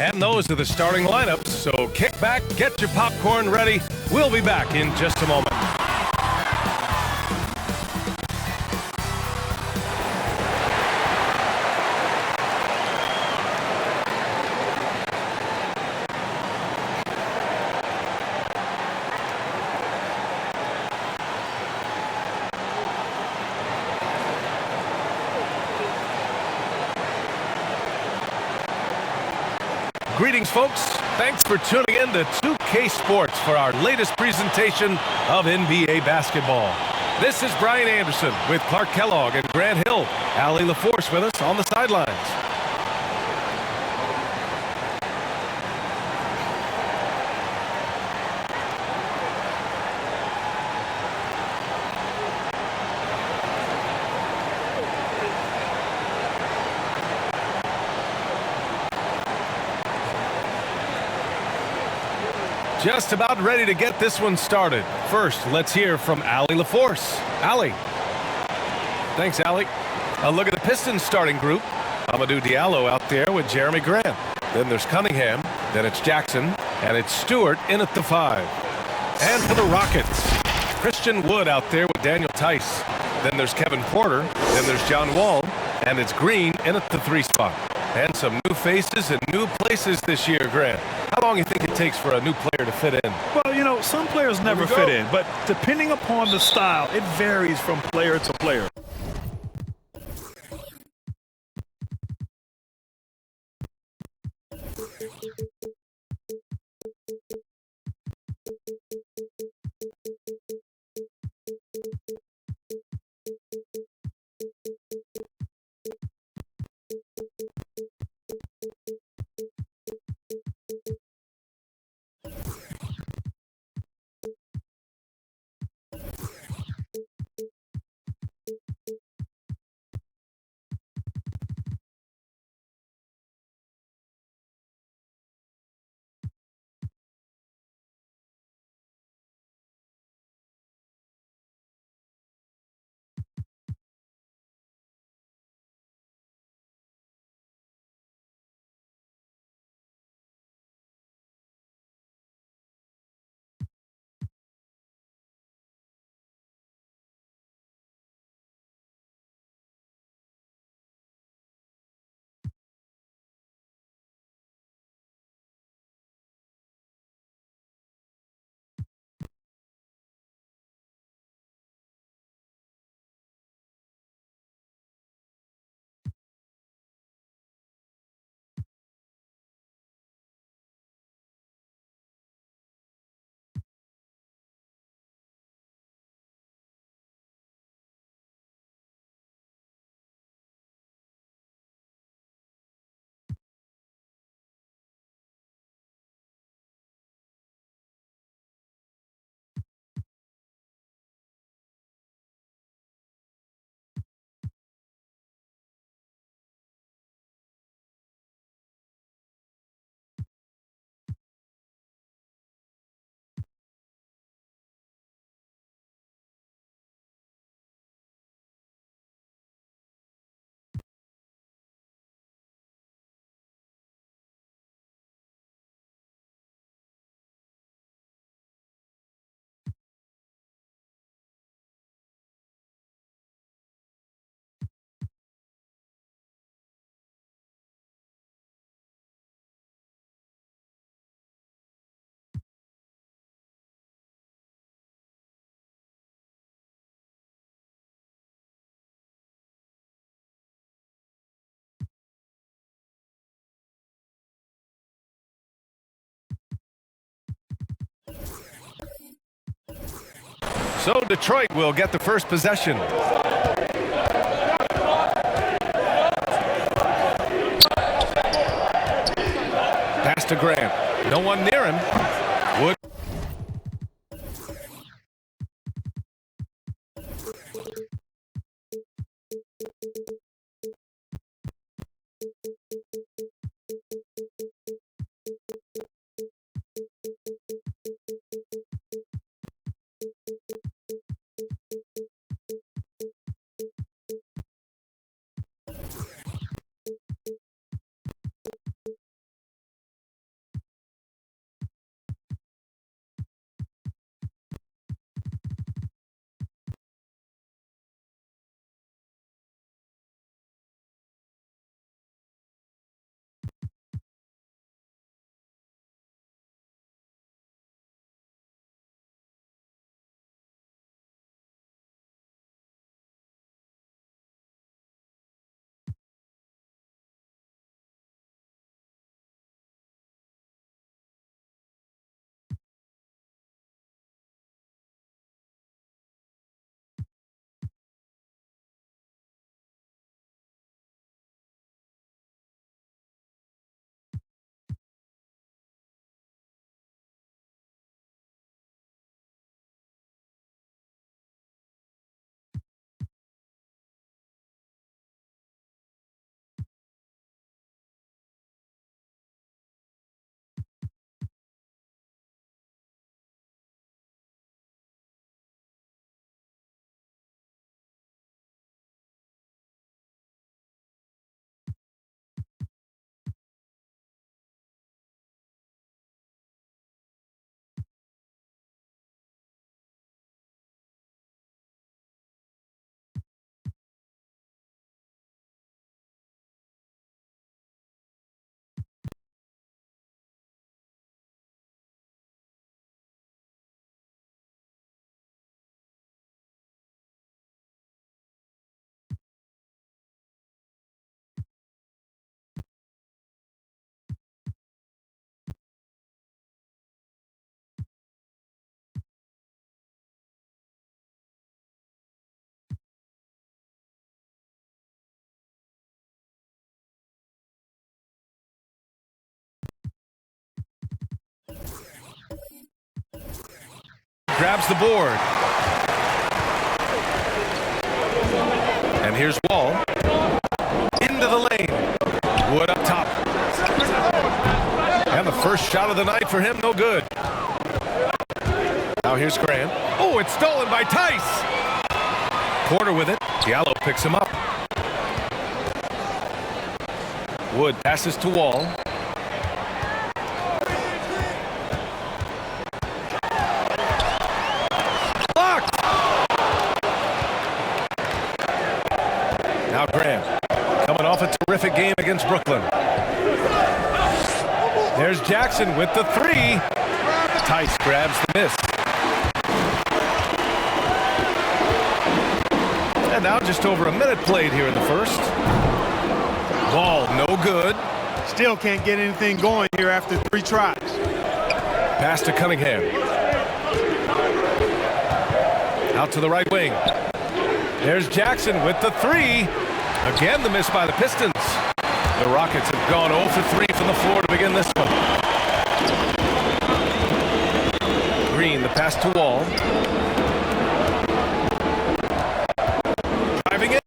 And those are the starting lineups, so kick back, get your popcorn ready. We'll be back in just a moment. Greetings, folks. Thanks for tuning in to 2K Sports for our latest presentation of NBA basketball. This is Brian Anderson with Clark Kellogg and Grant Hill. Allie LaForce with us on the sidelines. Just about ready to get this one started. First, let's hear from Allie LaForce. Allie. Thanks, Allie. A look at the Pistons starting group. Amadou Diallo out there with Jeremy Grant. Then there's Cunningham. Then it's Jackson. And it's Stewart in at the 5. And for the Rockets, Christian Wood out there with Daniel Tice. Then there's Kevin Porter. Then there's John Wall. And it's Green in at the 3 spot. And some new faces and new places this year, Grant. How long do you think it takes for a new player to fit in? Well, you know, some players never fit in, but depending upon the style, it varies from player to player. So Detroit will get the first possession. Pass to Grant. No one near him. Wood. grabs the board. And here's Wall. Into the lane. Wood up top. And the first shot of the night for him, no good. Now here's Grant. Oh, it's stolen by Tice. Porter with it. Diallo picks him up. Wood passes to Wall. Blocked! Now Grant, coming off a terrific game against Brooklyn. There's Jackson with the three. Tice grabs the miss. And now just over a minute played here in the first. Ball no good. Still can't get anything going here after 3 tries. Pass to Cunningham. Out to the right wing. There's Jackson with the three. Again, the miss by the Pistons. The Rockets have gone 0 for 3 from the floor to begin this one. Green, the pass to Wall. Driving in.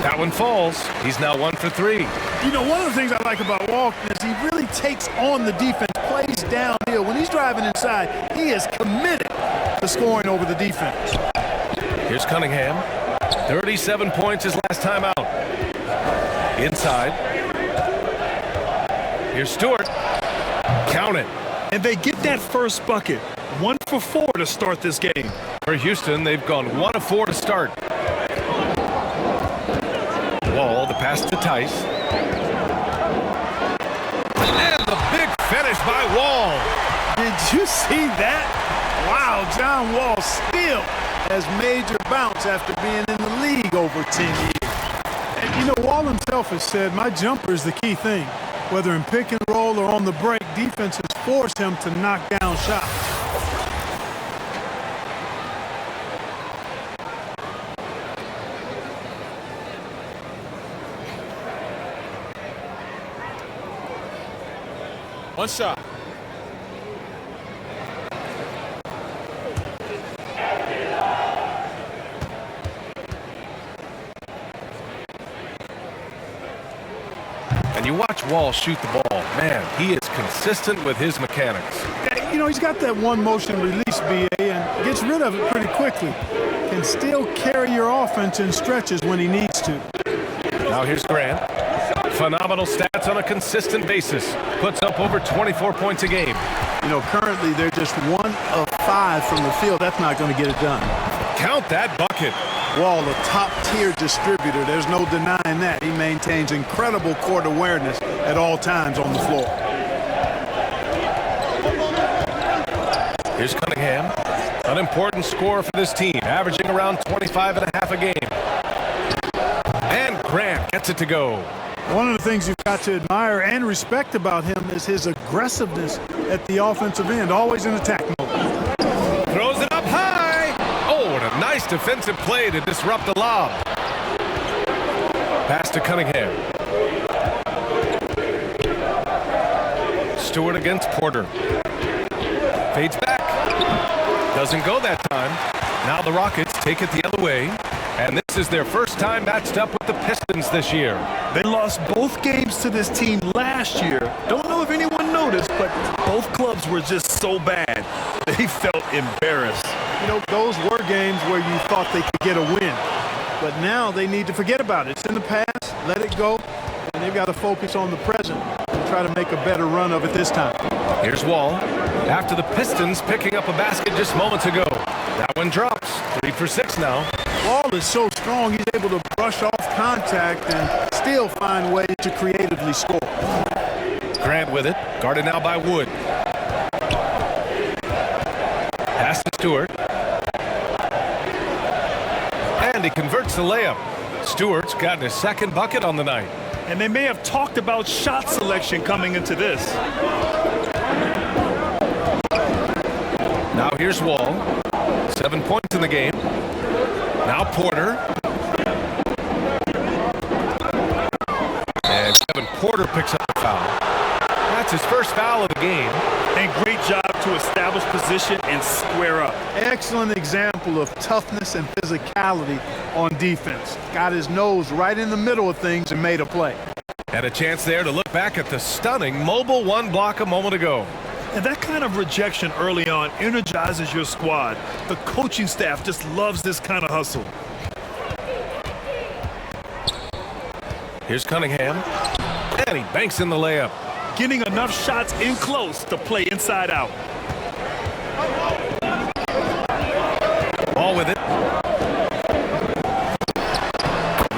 That one falls. He's now 1 for 3. You know, one of the things I like about Wall is he really takes on the defense, plays downhill. When he's driving inside, he is committed to scoring over the defense. Here's Cunningham. 37 points his last time out. Inside. Here's Stewart. Count it. And they get that first bucket. 1 for 4 to start this game. For Houston, they've gone 1 of 4 to start. Wall, the pass to Tice. And the big finish by Wall. Did you see that? Wow, John Wall still has major bounce after being in the league over 10 years. And you know, Wall himself has said, my jumper is the key thing. Whether in pick and roll or on the break, defenses force him to knock down shots. One shot. And you watch Wall shoot the ball. Man, he is consistent with his mechanics. You know, he's got that one motion release, BA, and gets rid of it pretty quickly. Can still carry your offense in stretches when he needs to. Now here's Grant. Phenomenal stats on a consistent basis. Puts up over 24 points a game. You know, currently they're just 1 of 5 from the field. That's not going to get it done. Count that bucket. Wall, a top-tier distributor. There's no denying that. He maintains incredible court awareness at all times on the floor. Here's Cunningham. An important scorer for this team, averaging around 25 and a half a game. And Grant gets it to go. One of the things you've got to admire and respect about him is his aggressiveness at the offensive end, always in attack mode. Throws it up high. Oh, and a nice defensive play to disrupt the lob. Pass to Cunningham. Stewart against Porter. Fades back. Doesn't go that time. Now the Rockets take it the other way. And this is their first time matched up with the Pistons this year. They lost both games to this team last year. Don't know if anyone noticed, but both clubs were just so bad. They felt embarrassed. You know, those were games where you thought they could get a win. But now they need to forget about it. It's in the past, let it go, and they've got to focus on the present and try to make a better run of it this time. Here's Wall. After the Pistons picking up a basket just moments ago. That one drops. 3 for 6 now. Wall is so strong, he's able to brush off contact and still find ways to creatively score. Grant with it. Guarded now by Wood. Pass to Stewart. And he converts the layup. Stewart's gotten his second bucket on the night. And they may have talked about shot selection coming into this. Now here's Wall. 7 points in the game. Now Porter. And Kevin Porter picks up the foul. That's his first foul of the game. And great job to establish position and square up. Excellent example of toughness and physicality on defense. Got his nose right in the middle of things and made a play. And a chance there to look back at the stunning mobile one block a moment ago. And that kind of rejection early on energizes your squad. The coaching staff just loves this kind of hustle. Here's Cunningham. And he banks in the layup. Getting enough shots in close to play inside out. Ball with it.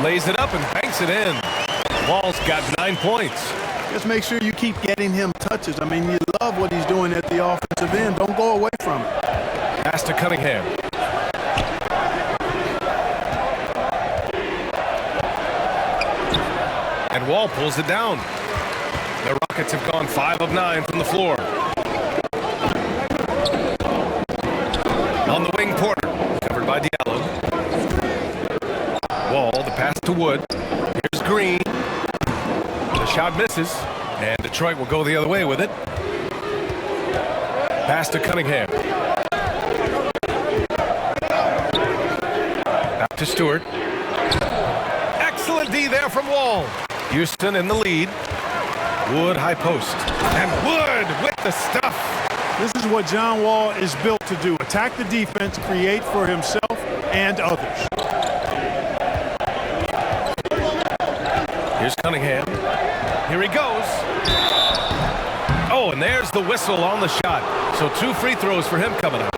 Lays it up and banks it in. Wall's got 9 points. Just make sure you keep getting him touches. I mean, you love what he's doing at the offensive end. Don't go away from it. Pass to Cunningham. And Wall pulls it down. The Rockets have gone 5 of 9 from the floor. On the wing, Porter. Covered by Diallo. Wall, the pass to Wood. Here's Green. The shot misses. And Detroit will go the other way with it. Pass to Cunningham. Back to Stewart. Excellent D there from Wall. Houston in the lead. Wood high post. And Wood with the stuff. This is what John Wall is built to do. Attack the defense, create for himself and others. Here's Cunningham. Here he goes. Oh, and there's the whistle on the shot. So 2 free throws for him coming up.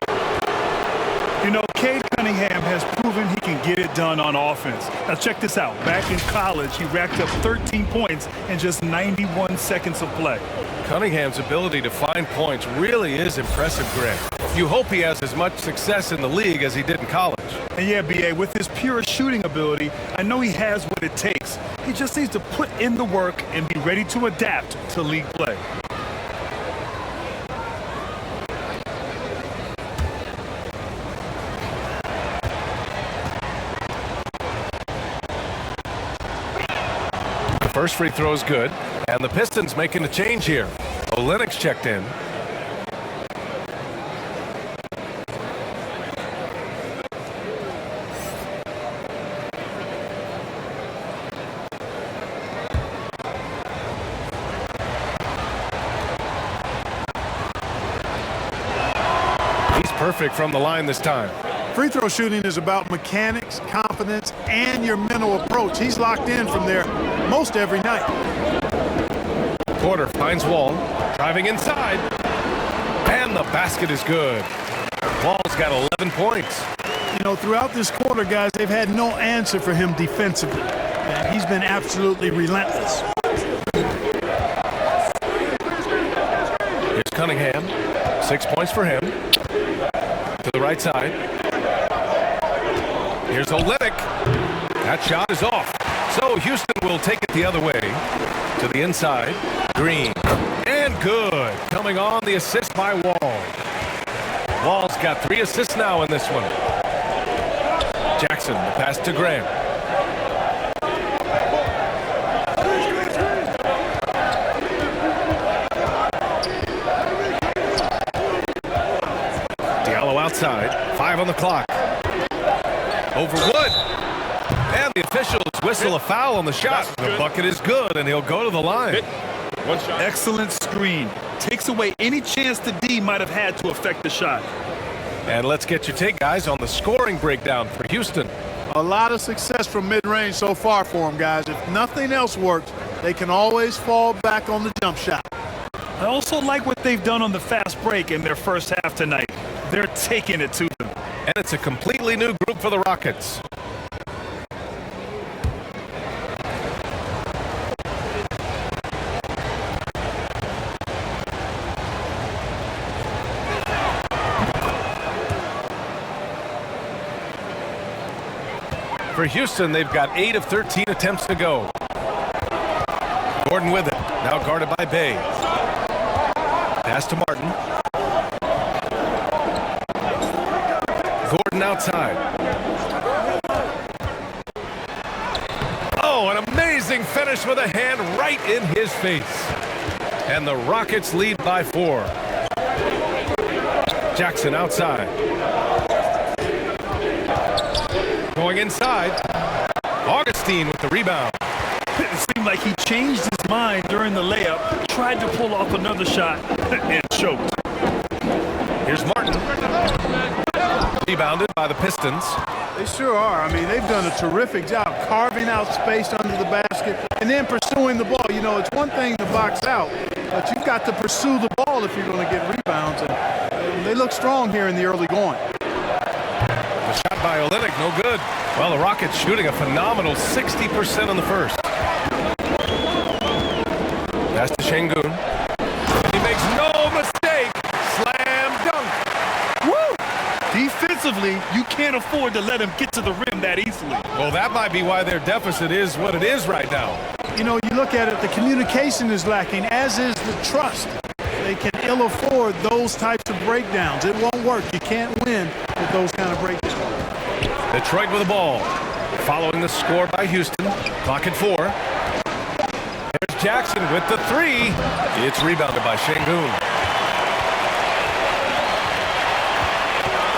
You know, Cade Cunningham has proven he can get it done on offense. Now check this out. Back in college, he racked up 13 points in just 91 seconds of play. Cunningham's ability to find points really is impressive, Greg. You hope he has as much success in the league as he did in college. And yeah, B.A., with his pure shooting ability, I know he has what it takes. He just needs to put in the work and be ready to adapt to league play. The first free throw is good, and the Pistons making a change here. Olenek's checked in. He's perfect from the line this time. Free throw shooting is about mechanics, confidence, and your mental approach. He's locked in from there most every night. Porter finds Wall, driving inside, and the basket is good. Wall's got 11 points. You know, throughout this quarter, guys, they've had no answer for him defensively. And he's been absolutely relentless. Here's Cunningham, 6 points for him. To the right side. Here's Olenek. That shot is off. So Houston will take it the other way. To the inside. Green. And good. Coming on the assist by Wall. Wall's got 3 assists now in this one. Jackson, the pass to Graham. Diallo outside. 5 on the clock. Over Wood. And the officials whistle a foul on the shot. The bucket is good, and he'll go to the line. One shot. Excellent screen. Takes away any chance the D might have had to affect the shot. And let's get your take, guys, on the scoring breakdown for Houston. A lot of success from mid-range so far for them, guys. If nothing else works, they can always fall back on the jump shot. I also like what they've done on the fast break in their first half tonight. They're taking it to them. And it's a completely new group for the Rockets. For Houston, they've got 8 of 13 attempts to go. Gordon with it, now guarded by Bay. Pass to Martin. Gordon outside. Oh, an amazing finish with a hand right in his face. and the Rockets lead by 4. Jackson outside. Going inside. Augustine with the rebound. It seemed like he changed his mind during the layup, tried to pull off another shot, and choked. Here's Martin. Rebounded by the Pistons. They sure are. I mean, they've done a terrific job carving out space under the basket and then pursuing the ball. You know, it's one thing to box out, but you've got to pursue the ball if you're going to get rebounds. And they look strong here in the early going. The shot by Olynyk, no good. Well, the Rockets shooting a phenomenal 60% in the first. That's to Şengün. He makes no mistake. Slam dunk. Woo! Defensively, you can't afford to let him get to the rim that easily. Well, that might be why their deficit is what it is right now. You know, you look at it, the communication is lacking, as is the trust. They can ill afford those types of breakdowns. It won't work. You can't win with those kind of breakdowns. Detroit with the ball. Following the score by Houston. Clock at 4. There's Jackson with the 3. It's rebounded by Şengün.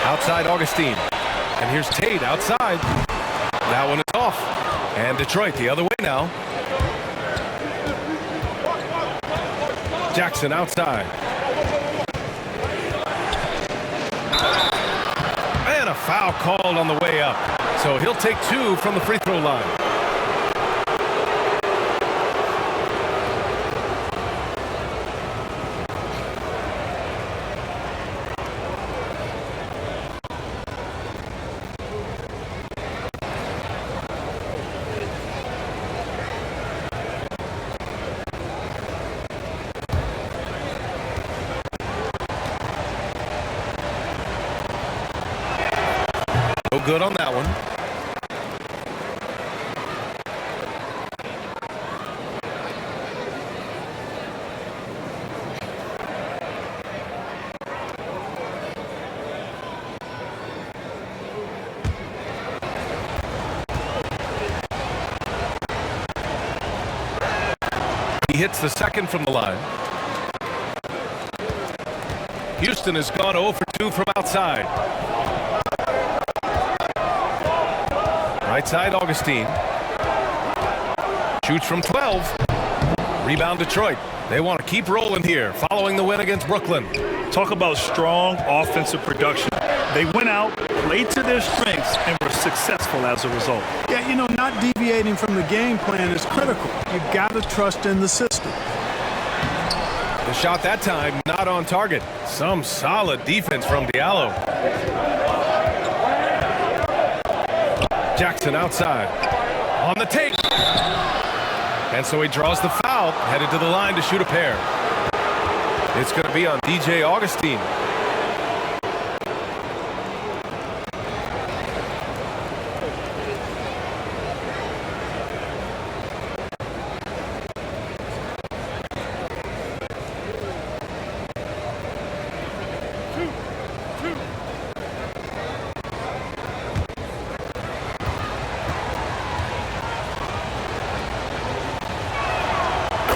Outside Augustine. And here's Tate outside. That one is off. And Detroit the other way now. Jackson outside. And a foul called on the way up. So he'll take 2 from the free throw line. No good on that one. He hits the second from the line. Houston has gone 0 for 2 from outside. Right side, Augustine. Shoots from 12. Rebound Detroit. They want to keep rolling here following the win against Brooklyn. Talk about strong offensive production. They went out, played to their strengths, and were successful as a result. Yeah, you know, not deviating from the game plan is critical. You've got to trust in the system. The shot that time not on target. Some solid defense from Diallo. Jackson outside. On the take. And so he draws the foul, headed to the line to shoot a pair. It's going to be on DJ Augustine.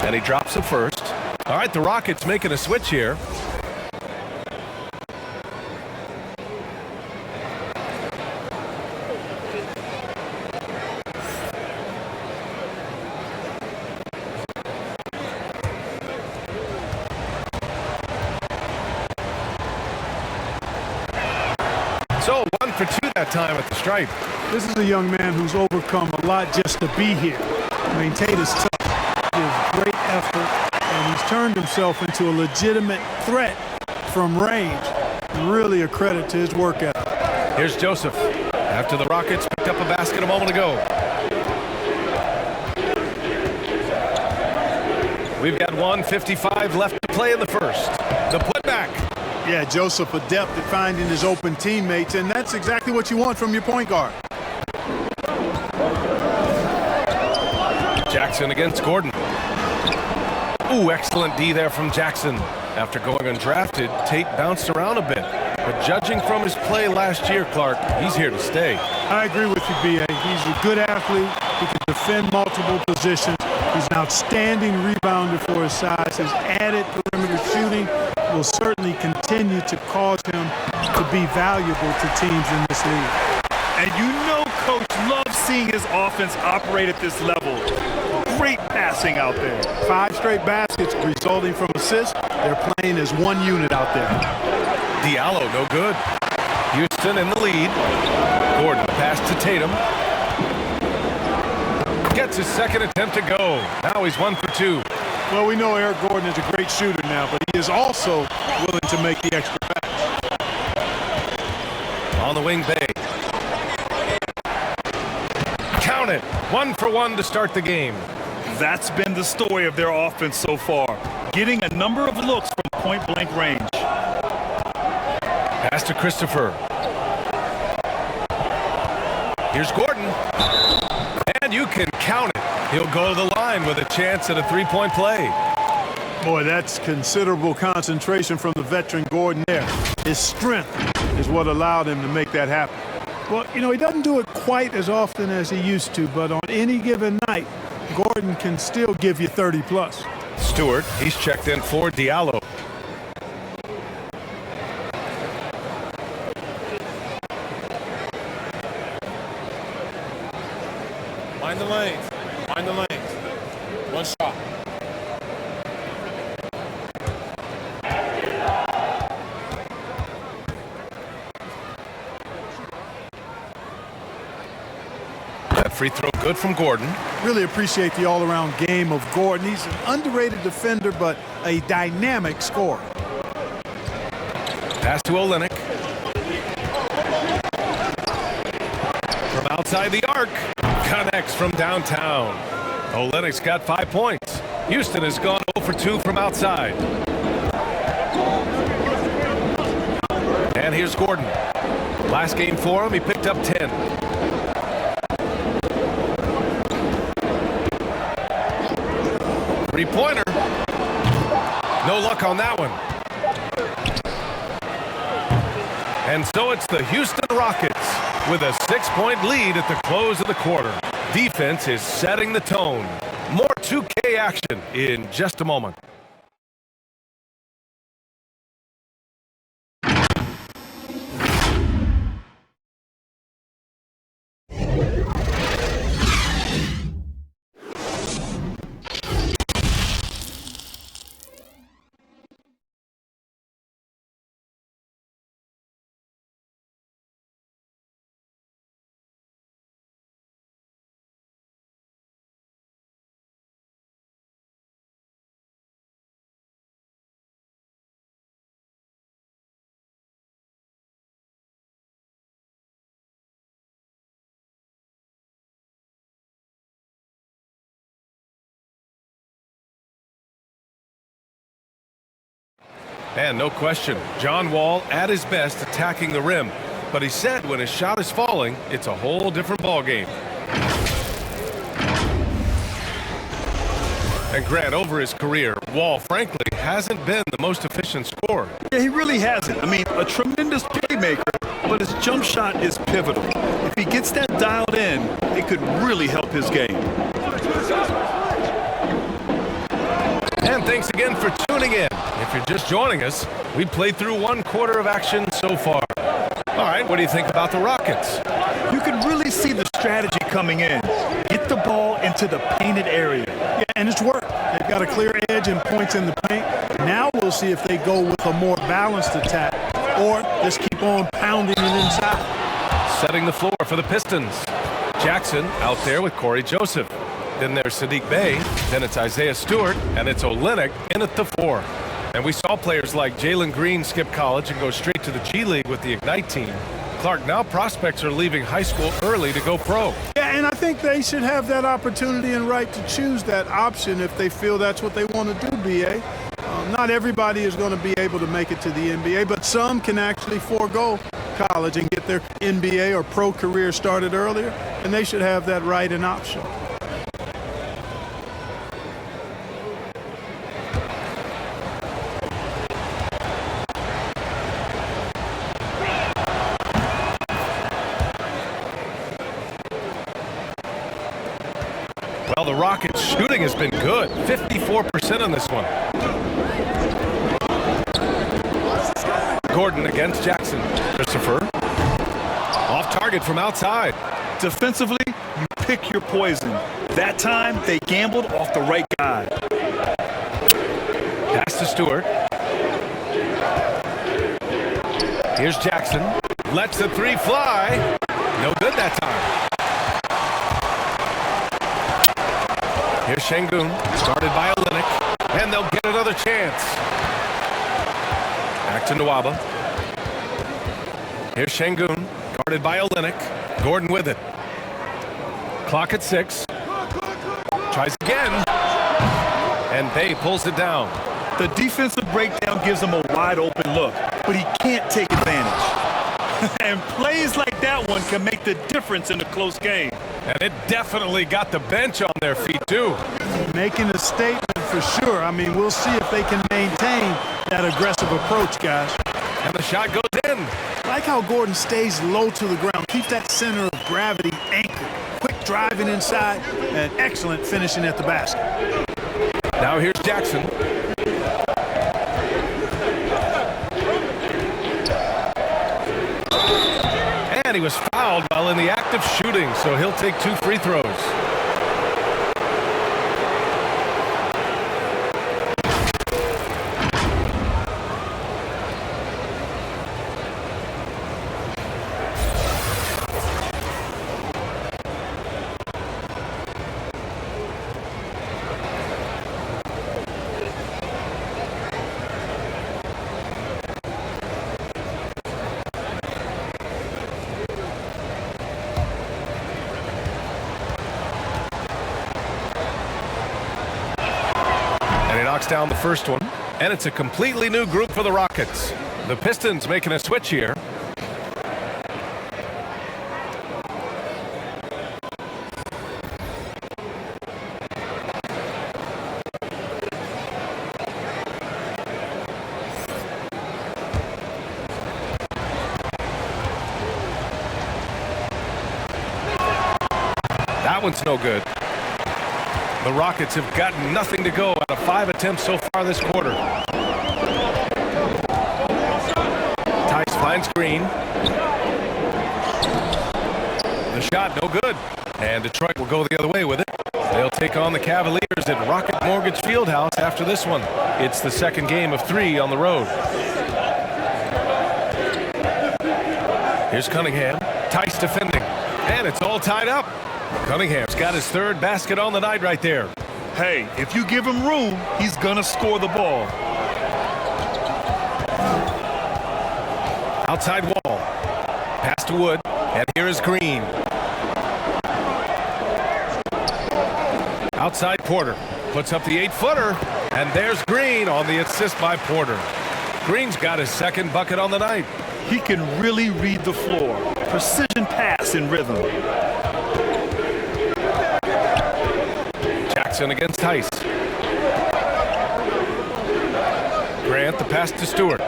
And he drops it first. All right, the Rockets making a switch here. So 1 for 2 that time at the stripe. This is a young man who's overcome a lot just to be here. I mean, Tate is tough. Gives great effort, and he's turned himself into a legitimate threat from range. Really a credit to his work ethic. Here's Joseph after the Rockets picked up a basket a moment ago. We've got 1:55 left to play in the first. The putback. Yeah, Joseph adept at finding his open teammates, and that's exactly what you want from your point guard. Jackson against Gordon. Ooh, excellent D there from Jackson. After going undrafted, Tate bounced around a bit. But judging from his play last year, Clark, he's here to stay. I agree with you, B.A. He's a good athlete. He can defend multiple positions. He's an outstanding rebounder for his size. His added perimeter shooting will certainly continue to cause him to be valuable to teams in this league. And you know Coach loves seeing his offense operate at this level. Great passing out there. 5 straight baskets resulting from assists. They're playing as one unit out there. Diallo, no good. Houston in the lead. Gordon pass to Tatum. Gets his second attempt to go. Now he's 1 for 2. Well, we know Eric Gordon is a great shooter now, but he is also willing to make the extra pass. On the wing, Bay. Count it. 1 for 1 to start the game. That's been the story of their offense so far. Getting a number of looks from point-blank range. Pass to Christopher. Here's Gordon. And you can count it. He'll go to the line with a chance at a three-point play. Boy, that's considerable concentration from the veteran Gordon there. His strength is what allowed him to make that happen. Well, you know, he doesn't do it quite as often as he used to, but on any given night, Gordon can still give you 30 plus. Stewart, he's checked in for Diallo. Mind the lanes. Mind the lanes. One shot. That free throw good from Gordon. Really appreciate the all-around game of Gordon. He's an underrated defender, but a dynamic scorer. Pass to Olynyk. From outside the arc. Connects from downtown. Olynyk's got 5 points. Houston has gone 0 for 2 from outside. And here's Gordon. Last game for him, he picked up 10. Three-pointer. No luck on that one. And so it's the Houston Rockets with a 6-point lead at the close of the quarter. Defense is setting the tone. More 2K action in just a moment. And no question, John Wall at his best attacking the rim. But he said when his shot is falling, it's a whole different ballgame. And Grant, over his career, Wall, frankly, hasn't been the most efficient scorer. Yeah, he really hasn't. I mean, a tremendous playmaker, but his jump shot is pivotal. If he gets that dialed in, it could really help his game. And thanks again for tuning in. If you're just joining us, we played through 1 quarter of action so far. All right, what do you think about the Rockets? You can really see the strategy coming in. Get the ball into the painted area. Yeah, and it's worked. They've got a clear edge and points in the paint. Now we'll see if they go with a more balanced attack or just keep on pounding it inside. Setting the floor for the Pistons. Jackson out there with Corey Joseph. Then there's Sadiq Bey, then it's Isaiah Stewart, and it's Olynyk in at the 4. And we saw players like Jalen Green skip college and go straight to the G League with the Ignite team. Clark, now prospects are leaving high school early to go pro. Yeah, and I think they should have that opportunity and right to choose that option if they feel that's what they want to do, B.A. Not everybody is going to be able to make it to the NBA, but some can actually forego college and get their NBA or pro career started earlier, and they should have that right and option. Well, Wow, the Rockets' shooting has been good. 54% on this one. Gordon against Jackson. Christopher. Off target from outside. Defensively, you pick your poison. That time, they gambled off the right guy. Pass to Stewart. Here's Jackson. Lets the three fly. No good that time. Here's Şengün. Started by Olynyk. And they'll get another chance. Back to Nwaba. Here's Şengün. Guarded by Olynyk. Gordon with it. Clock at 6. Tries again. And Bay pulls it down. The defensive breakdown gives him a wide open look, but he can't take advantage. And plays like that one can make the difference in a close game. And it definitely got the bench on their feet, too. Making a statement for sure. I mean, we'll see if they can maintain that aggressive approach, guys. And the shot goes in. I like how Gordon stays low to the ground, keeps that center of gravity anchored. Quick driving inside and excellent finishing at the basket. Now here's Jackson. And he was fouled while in the act of shooting, so he'll take 2 free throws. Knocks down the first one, and it's a completely new group for the Rockets. The Pistons making a switch here. That one's no good. The Rockets have gotten nothing to go out of 5 attempts so far this quarter. Tice finds Green. The shot, no good. And Detroit will go the other way with it. They'll take on the Cavaliers at Rocket Mortgage Fieldhouse after this one. It's the second game of 3 on the road. Here's Cunningham. Tice defending. And it's all tied up. Cunningham's got his 3rd basket on the night right there. Hey, if you give him room, he's gonna score the ball. Outside wall. Pass to Wood. And here is Green. Outside Porter. Puts up the 8-footer. And there's Green on the assist by Porter. Green's got his 2nd bucket on the night. He can really read the floor. Precision pass in rhythm. Jackson against Tice. Grant, the pass to Stewart.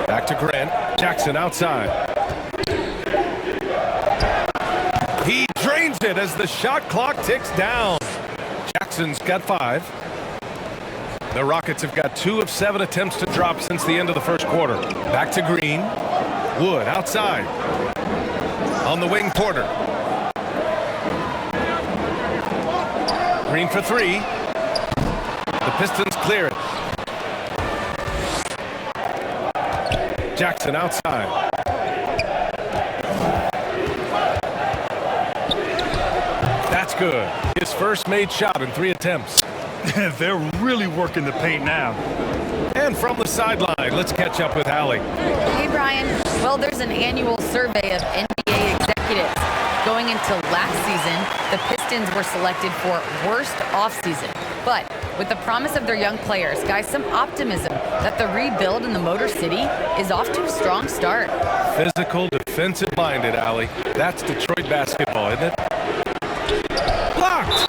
Back to Grant. Jackson outside. He drains it as the shot clock ticks down. Jackson's got 5. The Rockets have got 2 of 7 attempts to drop since the end of the first quarter. Back to Green. Wood outside. On the wing, Porter. Green for 3. The Pistons clear it. Jackson outside. That's good. His first made shot in 3 attempts. They're really working the paint now. And from the sideline, let's catch up with Allie. Hey, Brian. Well, there's an annual survey of NBA executives. Going into last season, the Pistons were selected for worst offseason. But with the promise of their young players, guys, some optimism that the rebuild in the Motor City is off to a strong start. Physical, defensive-minded, Allie. That's Detroit basketball, isn't it? Blocked!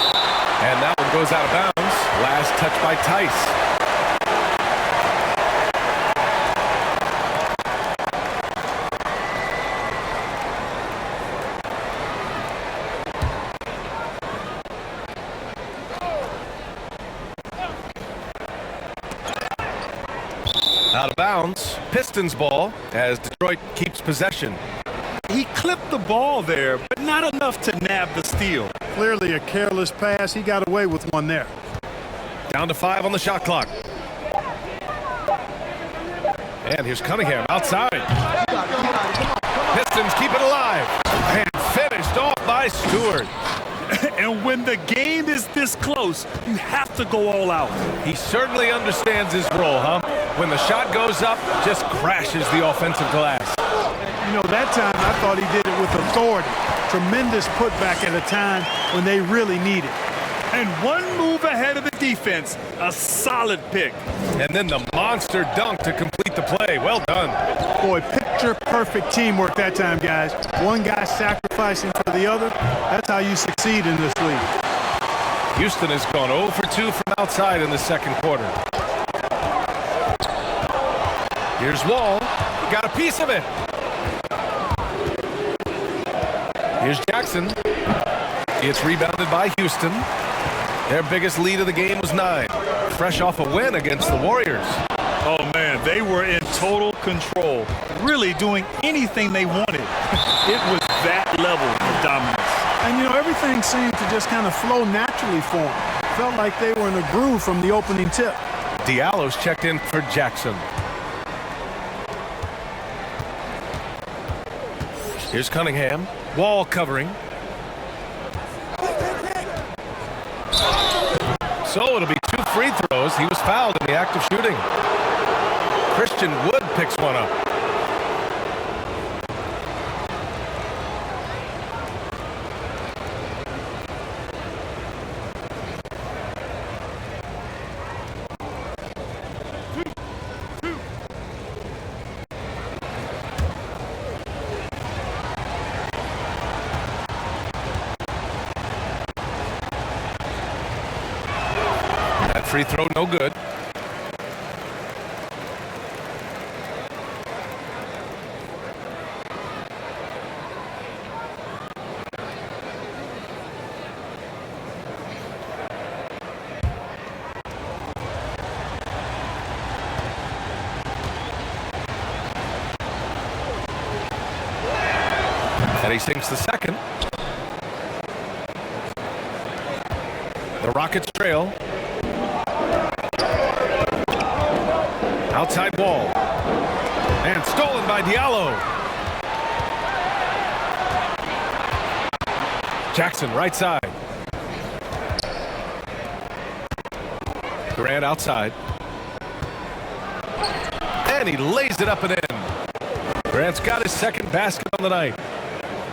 And that one goes out of bounds. Last touch by Tice. Out of bounds. Pistons ball as Detroit keeps possession. He clipped the ball there, but not enough to nab the steal. Clearly a careless pass. He got away with one there. Down to 5 on the shot clock. And here's Cunningham outside. Pistons keep it alive. And finished off by Stewart. And when the game is this close, you have to go all out. He certainly understands his role, huh? When the shot goes up, just crashes the offensive glass. You know, that time I thought he did it with authority. Tremendous putback at a time when they really need it. And one move ahead of the defense, a solid pick. And then the monster dunk to complete the play. Well done. Boy, picture-perfect teamwork that time, guys. One guy sacrificing for the other. That's how you succeed in this league. Houston has gone 0 for 2 from outside in the second quarter. Here's Wall. He got a piece of it. Here's Jackson. It's rebounded by Houston. Their biggest lead of the game was 9. Fresh off a win against the Warriors. Oh, man, they were in total control, really doing anything they wanted. It was that level of dominance. And, you know, everything seemed to just kind of flow naturally for them. Felt like they were in a groove from the opening tip. Diallo's checked in for Jackson. Here's Cunningham. Wall covering. So it'll be 2 free throws. He was fouled in the act of shooting. Christian Wood picks one up. Free throw, no good. And he sinks the second. The Rockets trail. Outside Wall. And stolen by Diallo. Jackson right side. Grant outside. And he lays it up and in. Grant's got his second basket on the night.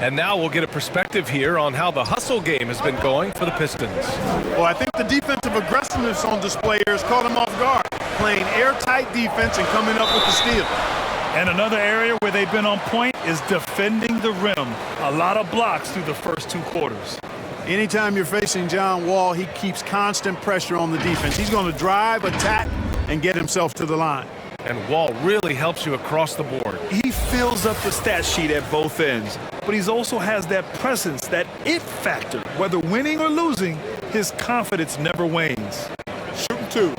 And now we'll get a perspective here on how the hustle game has been going for the Pistons. Well, I think the defensive aggressiveness on display here has caught them off guard. Playing airtight defense and coming up with the steal. And another area where they've been on point is defending the rim. A lot of blocks through the first 2 quarters. Anytime you're facing John Wall, he keeps constant pressure on the defense. He's going to drive, attack, and get himself to the line. And Wall really helps you across the board. He fills up the stat sheet at both ends, but he also has that presence, that it factor. Whether winning or losing, his confidence never wanes. Shooting 2.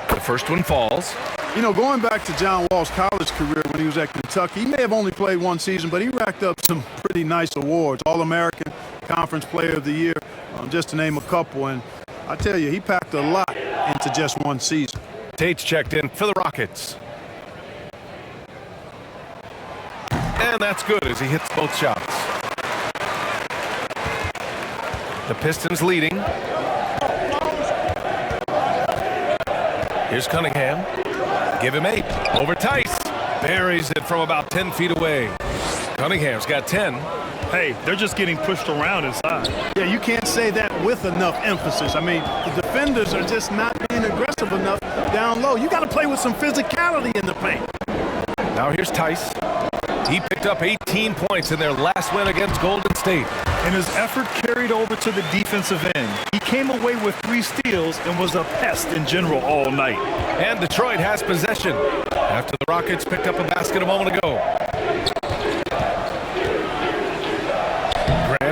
The first one falls. You know, going back to John Wall's college career when he was at Kentucky, he may have only played 1 season, but he racked up some pretty nice awards. All-American, Conference Player of the Year, just to name a couple. And I tell you, he packed a lot into just 1 season. Tate's checked in for the Rockets. And that's good as he hits both shots. The Pistons leading. Here's Cunningham. Give him 8. Over Tice. Buries it from about 10 feet away. Cunningham's got 10. Hey, they're just getting pushed around inside. Yeah, you can't say that with enough emphasis. I mean, the defenders are just not being aggressive enough down low. You got to play with some physicality in the paint. Now here's Tice. He picked up 18 points in their last win against Golden State. And his effort carried over to the defensive end. He came away with 3 steals and was a pest in general all night. And Detroit has possession after the Rockets picked up a basket a moment ago.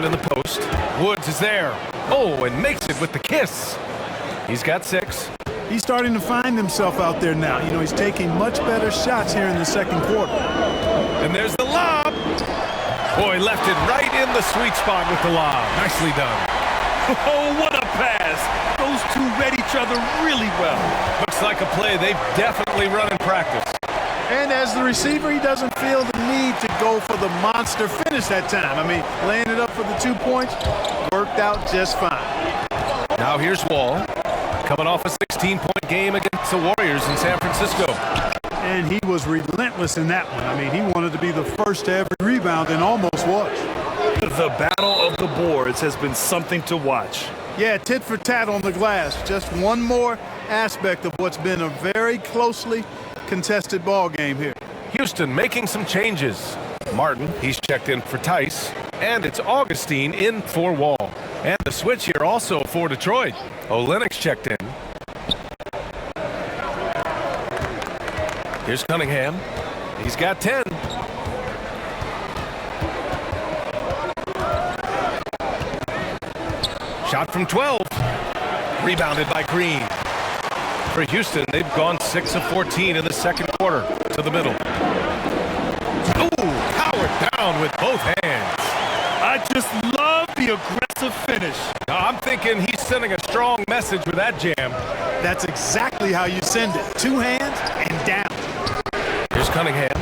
in the post. Woods is there. Oh, and makes it with the kiss. He's got 6. He's starting to find himself out there now. You know, he's taking much better shots here in the second quarter. And there's the lob. Boy, left it right in the sweet spot with the lob. Nicely done. Oh, what a pass. Those two read each other really well. Looks like a play they've definitely run in practice. And as the receiver, he doesn't feel the need to go for the monster finish that time. I mean, laying it up for the 2 points worked out just fine. Now here's Wall, coming off a 16-point game against the Warriors in San Francisco. And he was relentless in that one. I mean, he wanted to be the first to every rebound and almost was. The battle of the boards has been something to watch. Yeah, tit for tat on the glass. Just one more aspect of what's been a very closely contested ball game here. Houston making some changes. Martin, he's checked in for Tice, and it's Augustine in for Wall. And the switch here also for Detroit. Olynyk's checked in. Here's Cunningham. He's got 10. Shot from 12. Rebounded by Green. For Houston, they've gone 6 of 14 in the second quarter to the middle. Ooh, powered down with both hands. I just love the aggressive finish. Now, I'm thinking he's sending a strong message with that jam. That's exactly how you send it. 2 hands and down. Here's Cunningham.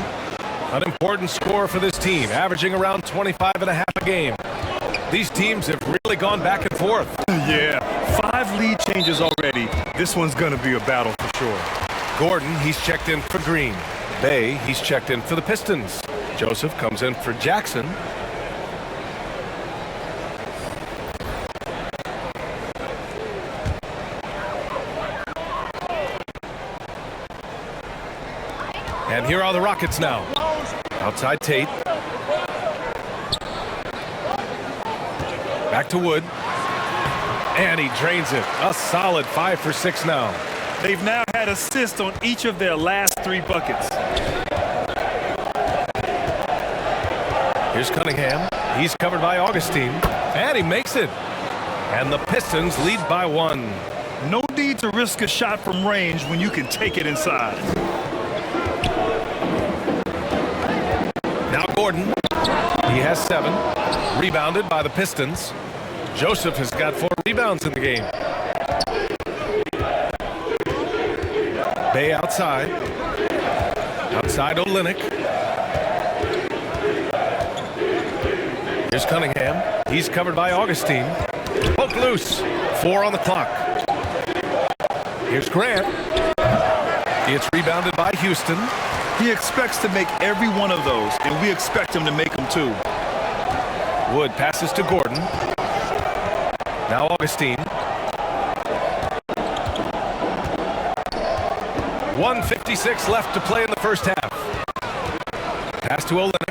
An important score for this team, averaging around 25.5 a game. These teams have really gone back and forth. Yeah, 5 lead changes already. This one's going to be a battle for sure. Gordon, he's checked in for Green. Bay, he's checked in for the Pistons. Joseph comes in for Jackson. And here are the Rockets now. Outside Tate. Back to Wood. And he drains it. A solid 5 for 6 now. They've now had assists on each of their last 3 buckets. Here's Cunningham. He's covered by Augustine. And he makes it. And the Pistons lead by 1. No need to risk a shot from range when you can take it inside. Now Gordon. He has 7. Rebounded by the Pistons. Joseph has got 4 rebounds in the game. Bay outside. Outside Olynyk. Here's Cunningham. He's covered by Augustine. Poke loose. 4 on the clock. Here's Grant. It's rebounded by Houston. He expects to make every one of those, and we expect him to make them too. Wood passes to Gordon. Now Augustine. 1:56 left to play in the first half. Pass to Olynyk.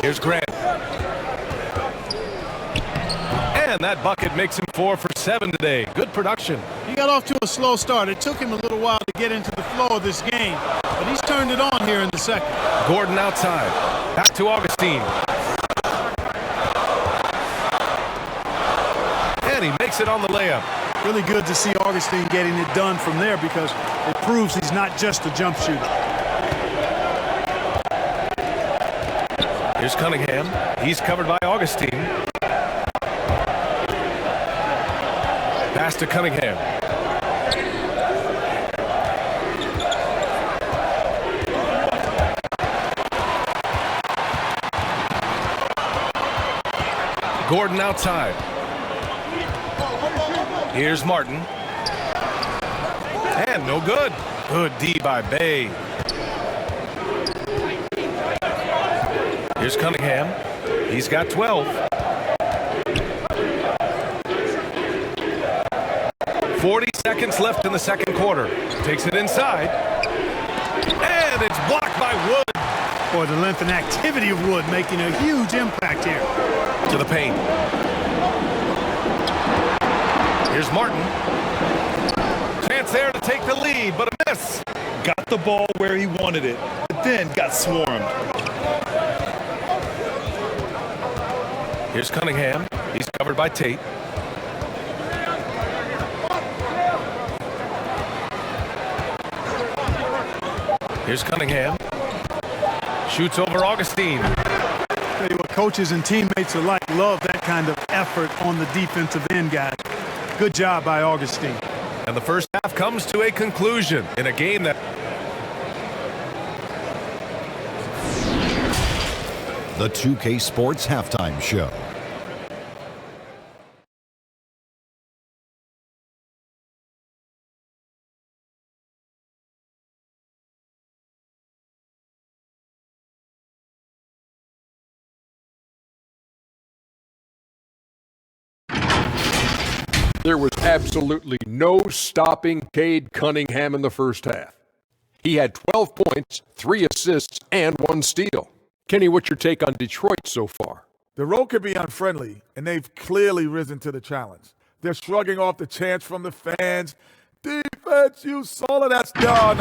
Here's Grant. And that bucket makes him 4 for 7 today. Good production. He got off to a slow start. It took him a little while to get into the flow of this game, but he's turned it on here in the second. Gordon outside. Back to Augustine. And he makes it on the layup. Really good to see Augustine getting it done from there because it proves he's not just a jump shooter. Here's Cunningham. He's covered by Augustine. Pass to Cunningham. Gordon outside. Here's Martin. And no good. Good D by Bay. Here's Cunningham. He's got 12. 40 seconds left in the second quarter. Takes it inside. And it's blocked by Wood. Boy, the length and activity of Wood making a huge impact here. To the paint. Here's Martin. Chance there to take the lead, but a miss. Got the ball where he wanted it, but then got swarmed. Here's Cunningham. He's covered by Tate. Here's Cunningham. Shoots over Augustine. Tell you what, coaches and teammates alike love that kind of effort on the defensive end, guys. Good job by Augustine. And the first half comes to a conclusion in a game that... The 2K Sports Halftime Show. There was absolutely no stopping Cade Cunningham in the first half. He had 12 points, 3 assists, and 1 steal. Kenny, what's your take on Detroit so far? The road could be unfriendly, and they've clearly risen to the challenge. They're shrugging off the chants from the fans. Defense, you solid. That's no.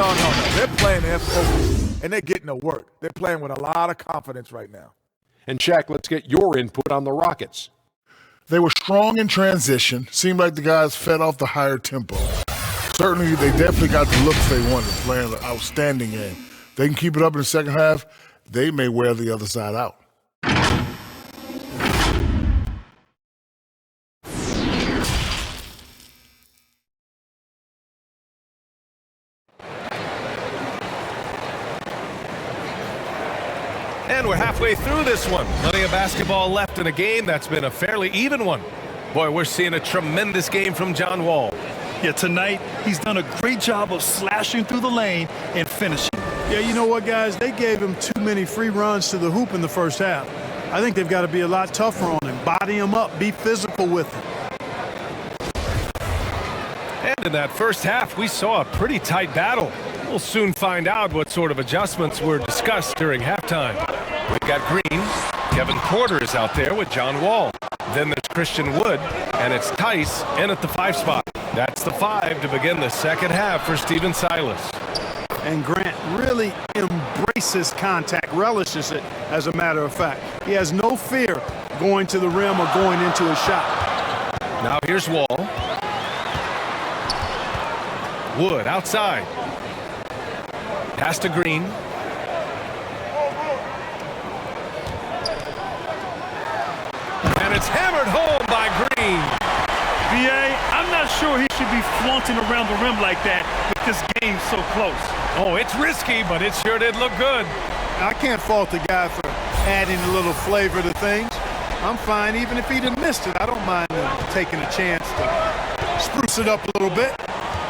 They're playing their focus, and they're getting to work. They're playing with a lot of confidence right now. And Shaq, let's get your input on the Rockets. They were strong in transition. Seemed like the guys fed off the higher tempo. Certainly, they definitely got the looks they wanted, playing an outstanding game. They can keep it up in the second half, they may wear the other side out. And we're halfway through this one. Plenty of basketball left in a game that's been a fairly even one. Boy, we're seeing a tremendous game from John Wall. Yeah, tonight he's done a great job of slashing through the lane and finishing. Yeah, you know what, guys? They gave him too many free runs to the hoop in the first half. I think they've got to be a lot tougher on him. Body him up. Be physical with him. And in that first half, we saw a pretty tight battle. We'll soon find out what sort of adjustments were discussed during halftime. We've got Green. Kevin Porter is out there with John Wall. Then there's Christian Wood, and it's Tice in at the 5 spot. That's the 5 to begin the second half for Stephen Silas. And Grant really embraces contact, relishes it, as a matter of fact. He has no fear going to the rim or going into a shot. Now here's Wall. Wood outside. Pass to Green. And it's hammered home by Green. B.A., I'm not sure he should be flaunting around the rim like that with this game so close. Oh, it's risky, but it sure did look good. I can't fault the guy for adding a little flavor to things. I'm fine even if he'd have missed it. I don't mind taking a chance to spruce it up a little bit.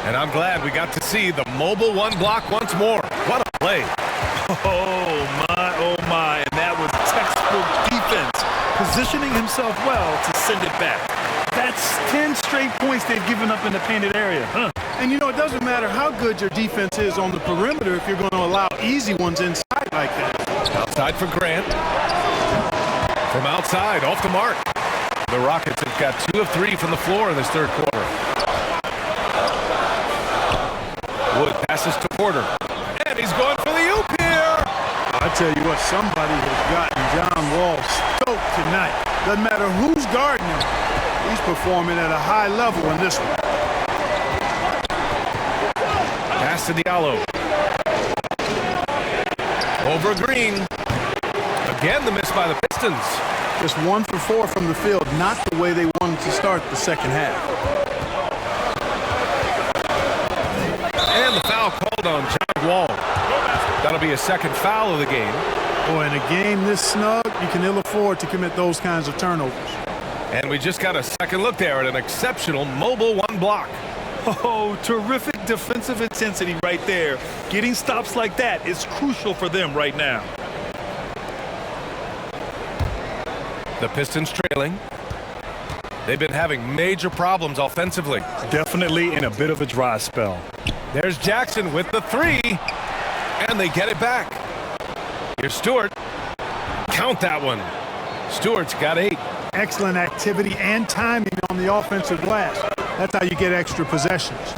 And I'm glad we got to see the mobile 1 block once more. What a play. Oh my, and that was textbook defense. Positioning himself well to send it back. That's 10 straight points they've given up in the painted area. And you know, it doesn't matter how good your defense is on the perimeter if you're going to allow easy ones inside like that. Outside for Grant. From outside, off the mark. The Rockets have got 2 of 3 from the floor in this third quarter. Wood passes to Porter. And he's going for the oop here. I tell you what, somebody has gotten John Wall stoked tonight. Doesn't matter who's guarding him. He's performing at a high level in this one. Pass to Diallo. Over Green. Again, the miss by the Pistons. Just 1 for 4 from the field. Not the way they wanted to start the second half. And the foul called on John Wall. That'll be a second foul of the game. Boy, in a game this snug, you can ill afford to commit those kinds of turnovers. And we just got a second look there at an exceptional mobile 1 block. Oh, terrific defensive intensity right there. Getting stops like that is crucial for them right now. The Pistons trailing. They've been having major problems offensively. Definitely in a bit of a dry spell. There's Jackson with the 3. And they get it back. Here's Stewart. Count that one. Stewart's got 8. Excellent activity and timing on the offensive glass. That's how you get extra possessions.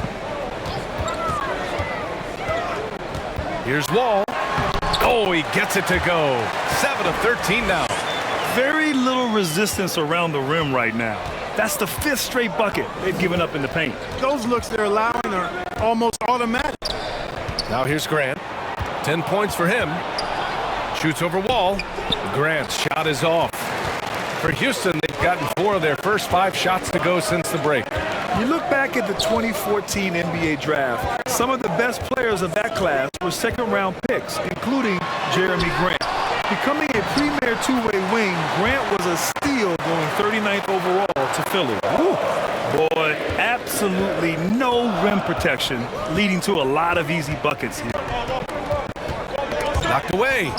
Here's Wall. Oh, he gets it to go. 7 of 13 now. very little resistance around the rim right now. That's the 5th straight bucket they've given up in the paint. Those looks they're allowing are almost automatic. Now here's Grant. 10 points for him. Shoots over wall. Grant's shot is off. For Houston, they've gotten 4 of their first 5 shots to go since the break. You look back at the 2014 NBA draft, some of the best players of that class were second-round picks, including Jeremy Grant. Becoming a premier two-way wing, Grant was a steal going 39th overall to Philly. Woo. Boy, absolutely no rim protection, leading to a lot of easy buckets here. Knocked away.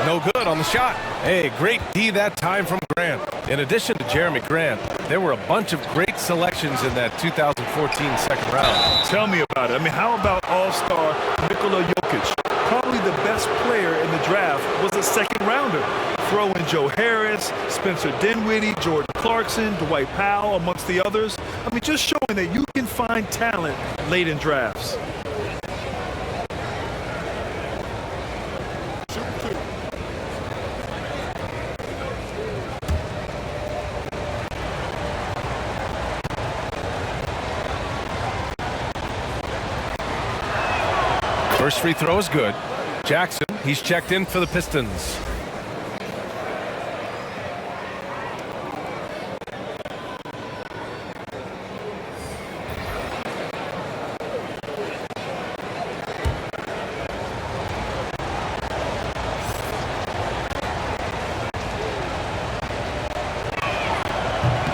No good on the shot. Hey, great D that time from Grant. In addition to Jeremy Grant, there were a bunch of great selections in that 2014 second round. Tell me about it. I mean, how about all-star Nikola Jokic? Probably the best player in the draft was a second rounder. Throw in Joe Harris, Spencer Dinwiddie, Jordan Clarkson, Dwight Powell, amongst the others. I mean, just showing that you can find talent late in drafts. First free throw is good. Jackson, he's checked in for the Pistons.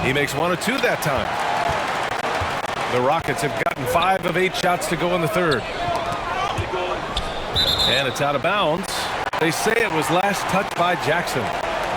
He makes 1 or 2 that time. The Rockets have gotten 5 of 8 shots to go in the third. And it's out of bounds. They say it was last touched by Jackson.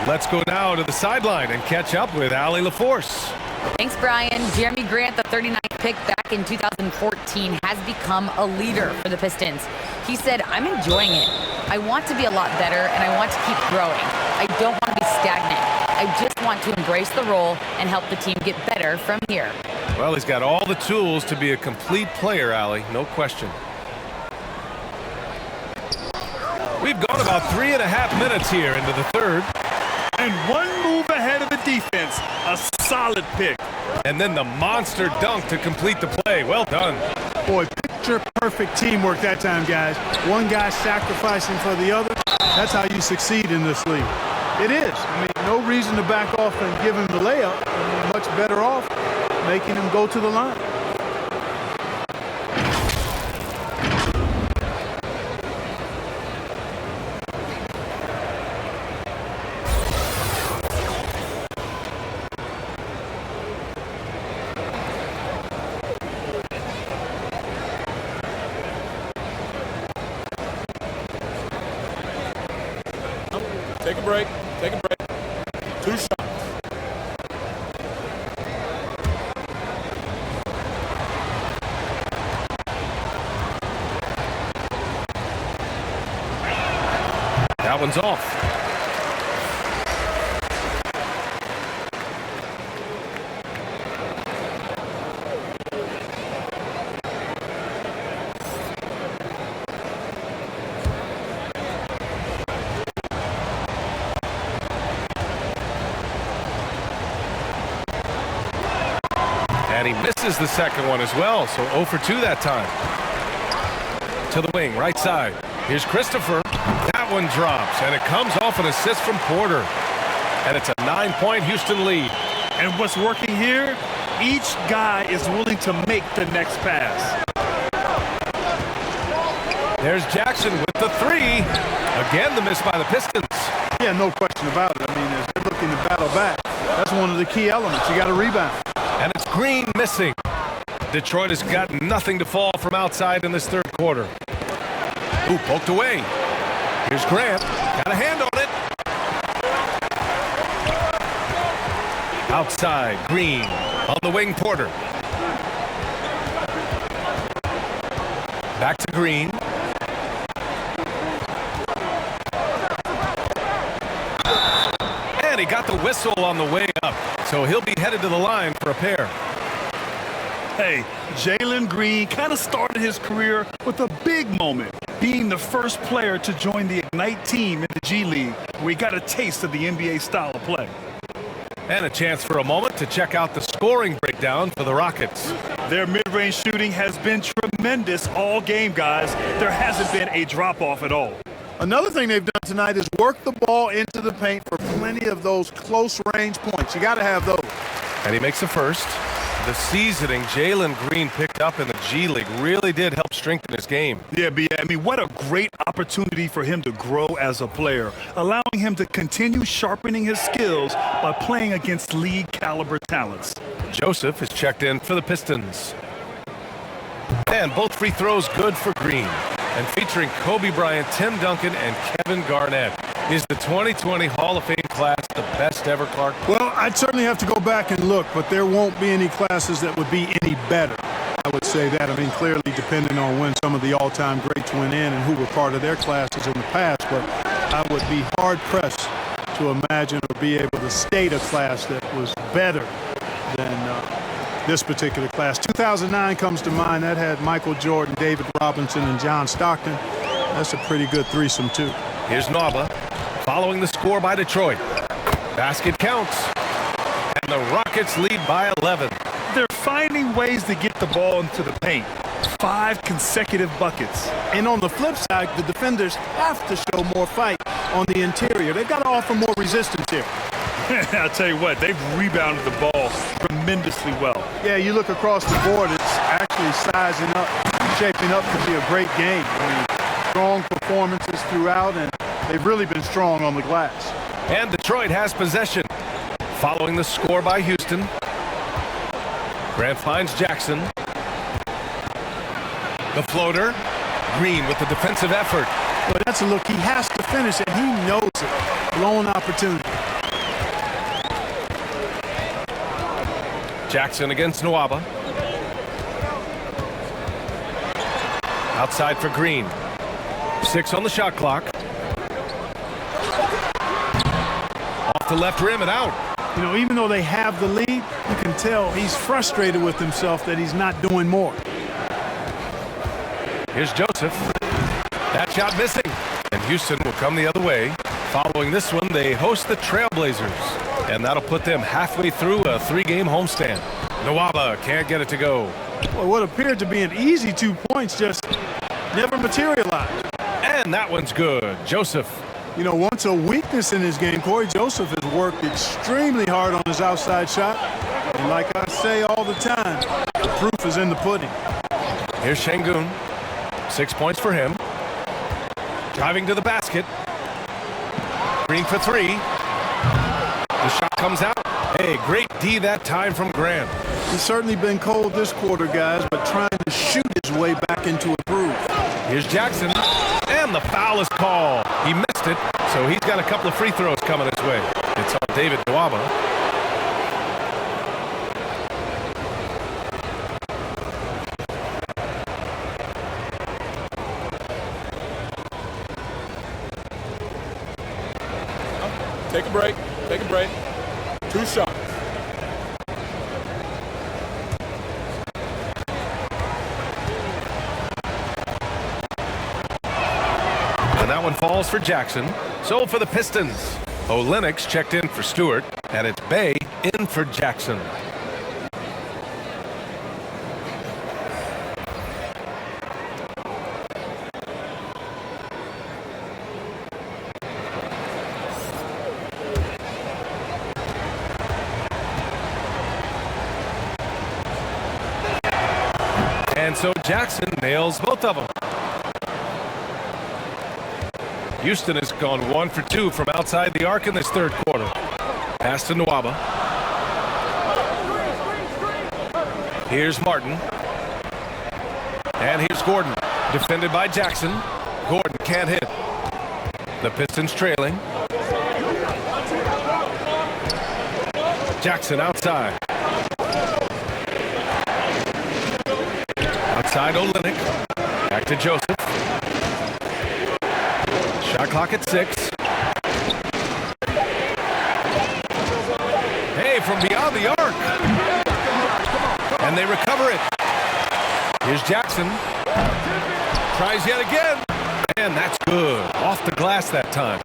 Let's go now to the sideline and catch up with Allie LaForce. Thanks, Brian. Jeremy Grant, the 39th pick back in 2014, has become a leader for the Pistons. He said, "I'm enjoying it. I want to be a lot better, and I want to keep growing. I don't want to be stagnant. I just want to embrace the role and help the team get better from here." Well, he's got all the tools to be a complete player, Allie. No question. We've gone about 3.5 minutes here into the third. And 1 move ahead of the defense. A solid pick. And then the monster dunk to complete the play. Well done. Boy, picture perfect teamwork that time, guys. One guy sacrificing for the other. That's how you succeed in this league. It is. I mean, no reason to back off and give him the layup. I mean, much better off making him go to the line. Take a break. Take a break. 2 shots. That one's off. And he misses the second one as well, so 0 for 2 that time. To the wing, right side. Here's Christopher. That one drops, and it comes off an assist from Porter. And it's a 9-point Houston lead. And what's working here, each guy is willing to make the next pass. There's Jackson with the 3. Again, the miss by the Pistons. Yeah, no question about it. I mean, as they're looking to battle back, that's one of the key elements. You got to rebound. And it's Green missing. Detroit has got nothing to fall from outside in this third quarter. Ooh, poked away. Here's Grant. Got a hand on it. Outside, Green. On the wing, Porter. Back to Green. And he got the whistle on the way up. So he'll be headed to the line for a pair. Hey, Jalen Green kind of started his career with a big moment, being the first player to join the Ignite team in the G League, where he got a taste of the NBA style of play. And a chance for a moment to check out the scoring breakdown for the Rockets. Their mid-range shooting has been tremendous all game, guys. There hasn't been a drop-off at all. Another thing they've done tonight is work the ball into the paint for plenty of those close-range points. You got to have those. And he makes the first. The seasoning Jalen Green picked up in the G League really did help strengthen his game. Yeah, I mean, what a great opportunity for him to grow as a player, allowing him to continue sharpening his skills by playing against league-caliber talents. Joseph is checked in for the Pistons. And both free throws good for Green. And featuring Kobe Bryant, Tim Duncan, and Kevin Garnett. Is the 2020 Hall of Fame class the best ever, Clark? Well, I'd certainly have to go back and look, but there won't be any classes that would be any better. I would say that. I mean, clearly depending on when some of the all-time greats went in and who were part of their classes in the past, but I would be hard-pressed to imagine or be able to state a class that was better than this particular class. 2009 comes to mind. That had Michael Jordan, David Robinson, and John Stockton. That's a pretty good threesome, too. Here's Naba following the score by Detroit. Basket counts. And the Rockets lead by 11. They're finding ways to get the ball into the paint. 5 consecutive buckets. And on the flip side, the defenders have to show more fight on the interior. They've got to offer more resistance here. I'll tell you what, they've rebounded the ball tremendously well. Yeah, you look across the board, it's actually sizing up, shaping up to be a great game. I mean, strong performances throughout, and they've really been strong on the glass. And Detroit has possession. Following the score by Houston. Grant finds Jackson. The floater. Green with the defensive effort. Well, that's a look. He has to finish it. He knows it. Blown opportunity. Jackson against Nwaba. Outside for Green. 6 on the shot clock. Off the left rim and out. You know, even though they have the lead, you can tell he's frustrated with himself that he's not doing more. Here's Joseph. That shot missing. And Houston will come the other way. Following this one, they host the Trailblazers. And that'll put them halfway through a 3-game homestand. Nwaba can't get it to go. Well, what appeared to be an easy 2 points just never materialized. And that one's good. Joseph. You know, once a weakness in his game, Corey Joseph has worked extremely hard on his outside shot. And like I say all the time, the proof is in the pudding. Here's Şengün. 6 points for him. Driving to the basket. Green for 3. The shot comes out. Hey, great D that time from Grant. He's certainly been cold this quarter, guys, but trying to shoot his way back into a groove. Here's Jackson. And the foul is called. He missed it, so he's got a couple of free throws coming his way. It's on David Nwaba. Take a break. Take a break. 2 shots. That one falls for Jackson. So for the Pistons, Olenix checked in for Stewart, and it's Bay in for Jackson. And so Jackson nails both of them. Houston has gone 1 for 2 from outside the arc in this third quarter. Pass to Nwaba. Here's Martin. And here's Gordon. Defended by Jackson. Gordon can't hit. The Pistons trailing. Jackson outside. Outside Olynyk. Back to Joseph. Shot clock at 6. Hey, from beyond the arc. And they recover it. Here's Jackson. Tries yet again. And that's good. Off the glass that time.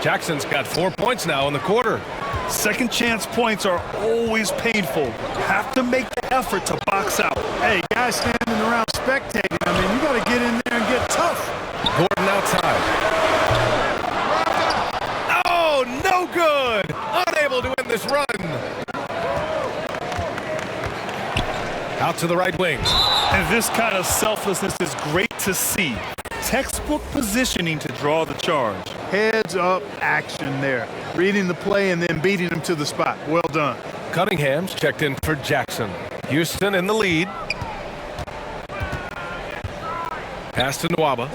Jackson's got 4 points now in the quarter. Second chance points are always painful. Have to make the effort to box out. Hey, guys standing around spectating. I mean, you got to get in there and get tough. Gordon outside. Oh, no good. Unable to win this run. Out to the right wing. And this kind of selflessness is great to see. Textbook positioning to draw the charge. Heads up action there. Reading the play and then beating him to the spot. Well done. Cunningham's checked in for Jackson. Houston in the lead. Pass to Nwaba.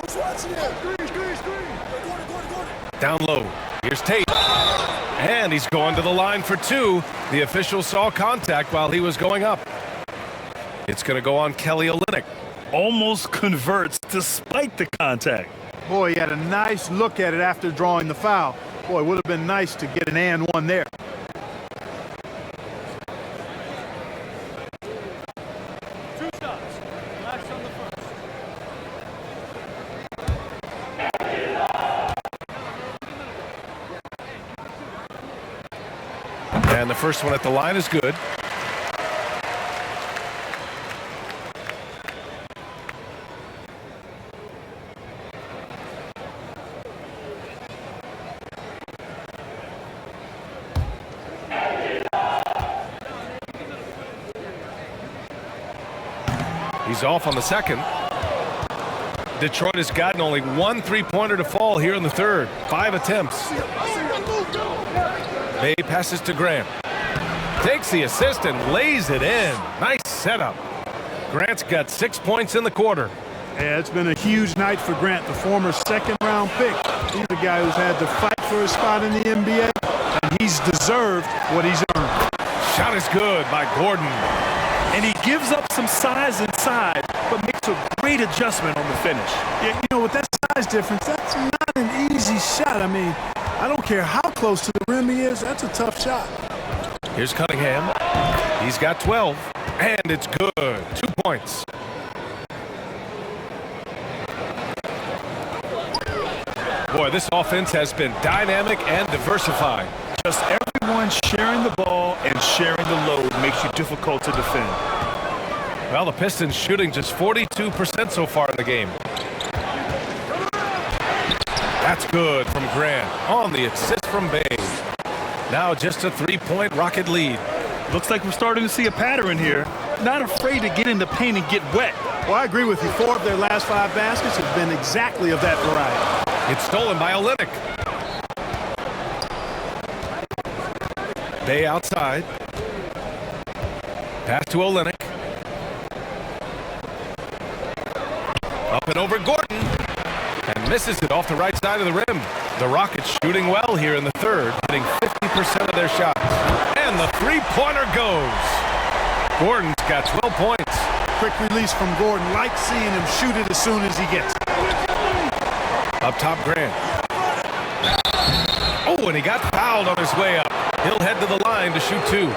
Down low. Here's Tate. And he's going to the line for two. The official saw contact while he was going up. It's going to go on Kelly Olynyk. Almost converts despite the contact. Boy, he had a nice look at it after drawing the foul. Boy, it would have been nice to get an and one there. Two shots. Relax on the first. And the first one at the line is good. He's off on the second. Detroit has gotten only one three-pointer to fall here in the third. 5 attempts. Bay passes to Grant. Takes the assist and lays it in. Nice setup. Grant's got 6 points in the quarter. Yeah, it's been a huge night for Grant, the former second-round pick. He's a guy who's had to fight for a spot in the NBA, and he's deserved what he's earned. Shot is good by Gordon. And he gives up some size inside, but makes a great adjustment on the finish. Yeah, you know, with that size difference, that's not an easy shot. I mean, I don't care how close to the rim he is, that's a tough shot. Here's Cunningham. He's got 12, and it's good. 2 points. Boy, this offense has been dynamic and diversified. Just everyone sharing the ball and sharing the load makes you difficult to defend. Well, the Pistons shooting just 42% so far in the game. That's good from Grant on the assist from Bay. Now just a 3-point Rocket lead. Looks like we're starting to see a pattern here. Not afraid to get in the paint and get wet. Well, I agree with you. 4 of their last 5 baskets have been exactly of that variety. It's stolen by Olynyk. Bay outside. Pass to Olynyk. Up and over Gordon. And misses it off the right side of the rim. The Rockets shooting well here in the third, hitting 50% of their shots. And the three-pointer goes. Gordon's got 12 points. Quick release from Gordon. Like seeing him shoot it as soon as he gets it. Up top, Grant. Oh, and he got fouled on his way up. He'll head to the line to shoot 2.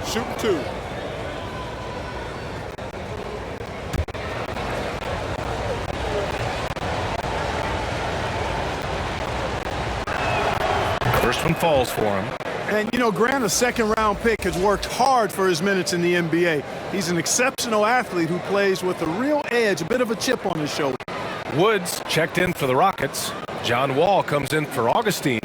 Shoot 2. First one falls for him. And, you know, Grant, a second-round pick, has worked hard for his minutes in the NBA. He's an exceptional athlete who plays with a real edge, a bit of a chip on his shoulder. Woods checked in for the Rockets. John Wall comes in for Augustine.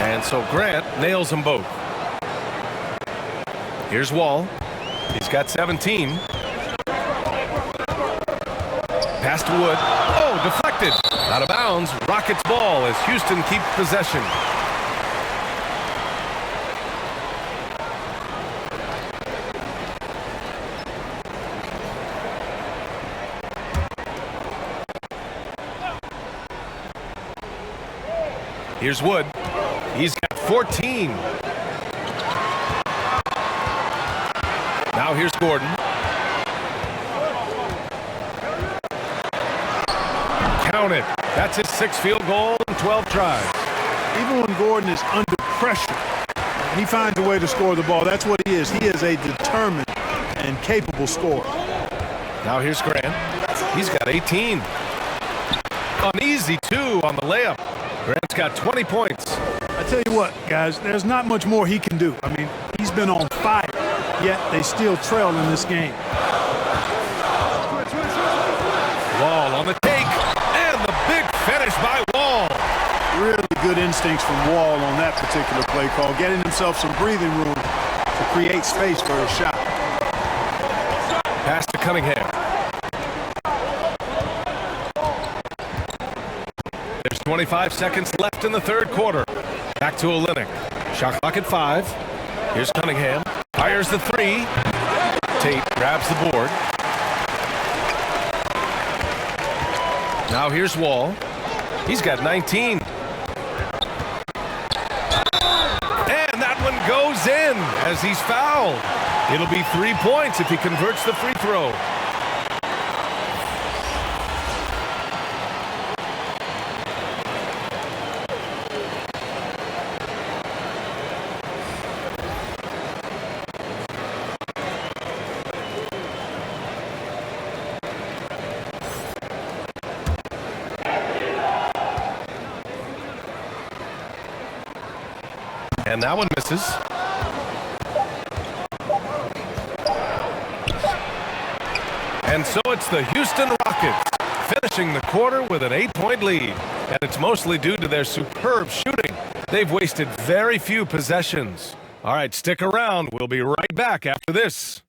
And so Grant nails them both. Here's Wall. He's got 17. Pass to Wood. Oh, deflected. Out of bounds. Rockets ball as Houston keeps possession. Here's Wood. He's got 14. Now here's Gordon. Count it. That's his 6th field goal in 12 tries. Even when Gordon is under pressure, he finds a way to score the ball. That's what he is. He is a determined and capable scorer. Now here's Grant. He's got 18. An easy 2 on the layup. Grant's got 20 points. I tell you what, guys, there's not much more he can do. I mean, he's been on fire, yet they still trail in this game. Wall on the take, and the big finish by Wall. Really good instincts from Wall on that particular play call, getting himself some breathing room to create space for his shot. Pass to Cunningham. There's 25 seconds left in the 3rd quarter. Back to Olynyk. Shot clock at 5. Here's Cunningham. Fires the 3. Tate grabs the board. Now here's Wall. He's got 19. And that one goes in as he's fouled. It'll be 3 points if he converts the free throw. And that one misses. And so it's the Houston Rockets finishing the quarter with an 8-point lead. And it's mostly due to their superb shooting. They've wasted very few possessions. All right, stick around. We'll be right back after this.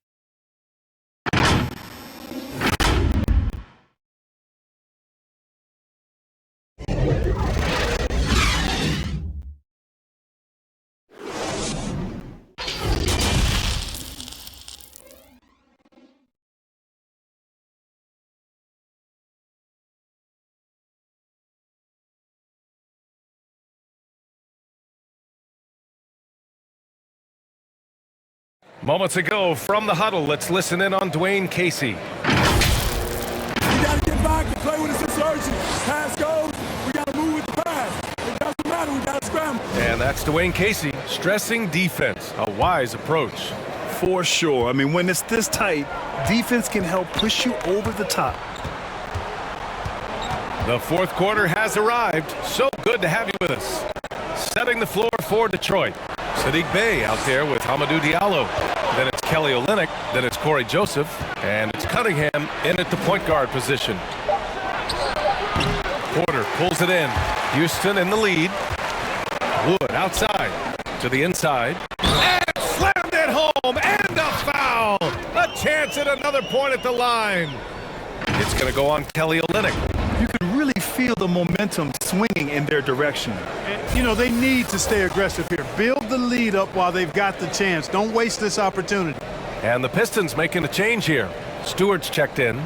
Moments ago from the huddle, let's listen in on Dwayne Casey. We got to get back and play with this insurgent. Pass goes, we got to move with the pass. It doesn't matter, we got to scramble. And that's Dwayne Casey stressing defense, a wise approach. For sure. I mean, when it's this tight, defense can help push you over the top. The 4th quarter has arrived. So good to have you with us. Setting the floor for Detroit. Saddiq Bey out there with Hamidou Diallo. Then it's Kelly Olynyk. Then it's Corey Joseph. And it's Cunningham in at the point guard position. Porter pulls it in. Houston in the lead. Wood outside to the inside. And slammed it home. And a foul. A chance at another point at the line. It's going to go on Kelly Olynyk. You can really feel the momentum swinging in their direction. And, you know, they need to stay aggressive here. Build the lead up while they've got the chance. Don't waste this opportunity. And the Pistons making a change here. Stewart's checked in.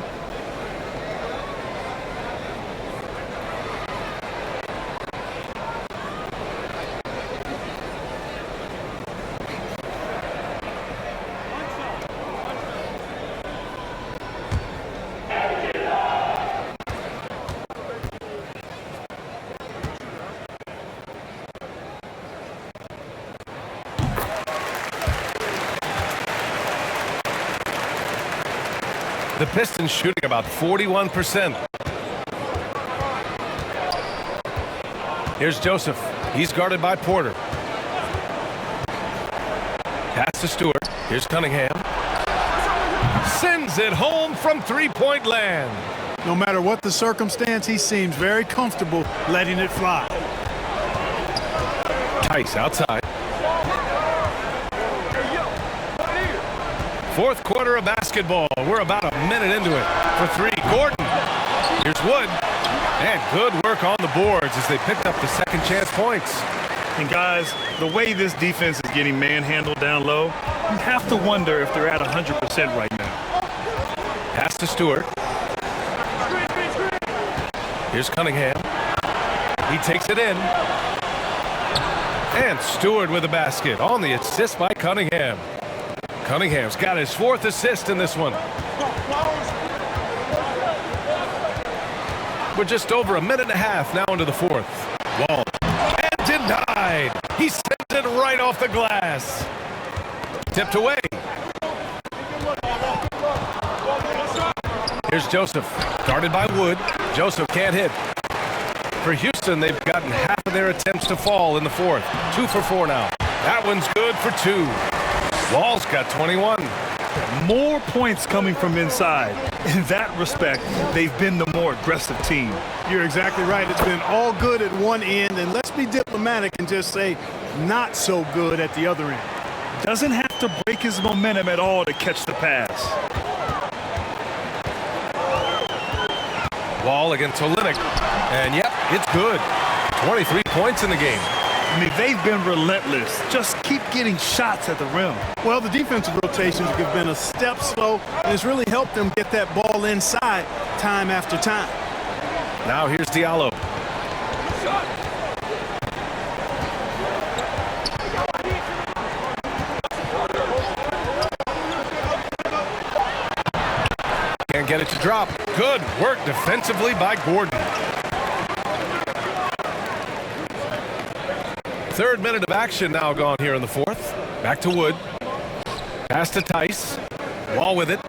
The Pistons shooting about 41%. Here's Joseph. He's guarded by Porter. Pass to Stewart. Here's Cunningham. Sends it home from 3-point land. No matter what the circumstance, he seems very comfortable letting it fly. Tice outside. 4th quarter of basketball. We're about a minute into it. For 3, Gordon. Here's Wood. And good work on the boards as they picked up the second chance points. And guys, the way this defense is getting manhandled down low, you have to wonder if they're at 100% right now. Pass to Stewart. Here's Cunningham. He takes it in. And Stewart with a basket on the assist by Cunningham. Cunningham's got his 4th assist in this one. We're just over a minute and a half now into the 4th. Wall. And denied. He sends it right off the glass. Tipped away. Here's Joseph. Guarded by Wood. Joseph can't hit. For Houston, they've gotten half of their attempts to fall in the 4th. 2 for 4 now. That one's good for 2. Wall's got 21. More points coming from inside. In that respect, they've been the more aggressive team. You're exactly right. It's been all good at one end, and let's be diplomatic and just say not so good at the other end. Doesn't have to break his momentum at all to catch the pass. Wall against Olynyk. And yep, it's good. 23 points in the game. I mean, they've been relentless. Just keep getting shots at the rim. Well, the defensive rotations have been a step slow, and it's really helped them get that ball inside time after time. Now here's Diallo. Can't get it to drop. Good work defensively by Gordon. 3rd minute of action now gone here in the 4th. Back to Wood. Pass to Tice. Wall with it.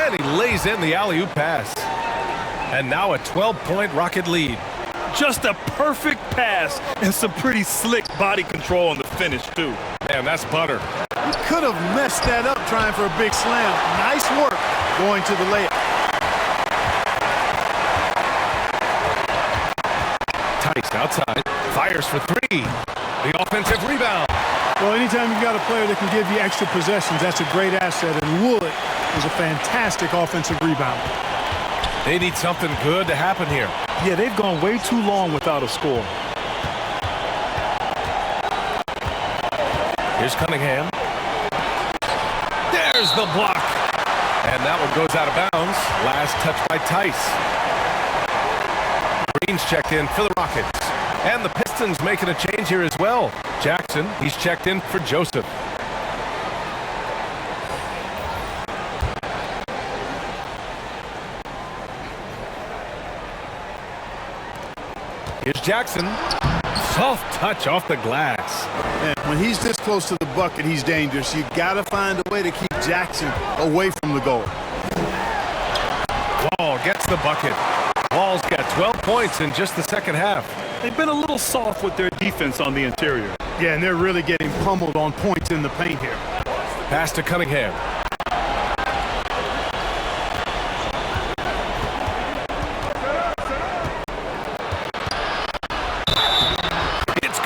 And he lays in the alley-oop pass. And now a 12-point Rocket lead. Just a perfect pass and some pretty slick body control on the finish, too. Man, that's butter. He could have messed that up trying for a big slam. Nice work going to the layup. Tice outside. Fires for 3. The offensive rebound. Well, anytime you've got a player that can give you extra possessions, that's a great asset. And Wood is a fantastic offensive rebounder. They need something good to happen here. Yeah, they've gone way too long without a score. Here's Cunningham. There's the block. And that one goes out of bounds. Last touch by Tice. Green's checked in for the Rockets. And the Pistons making a change here as well. Jackson, he's checked in for Joseph. Here's Jackson. Soft touch off the glass. And when he's this close to the bucket, he's dangerous. You got to find a way to keep Jackson away from the goal. Wall gets the bucket. Wall's got 12 points in just the 2nd half. They've been a little soft with their defense on the interior. Yeah, and they're really getting pummeled on points in the paint here. Pass to Cunningham.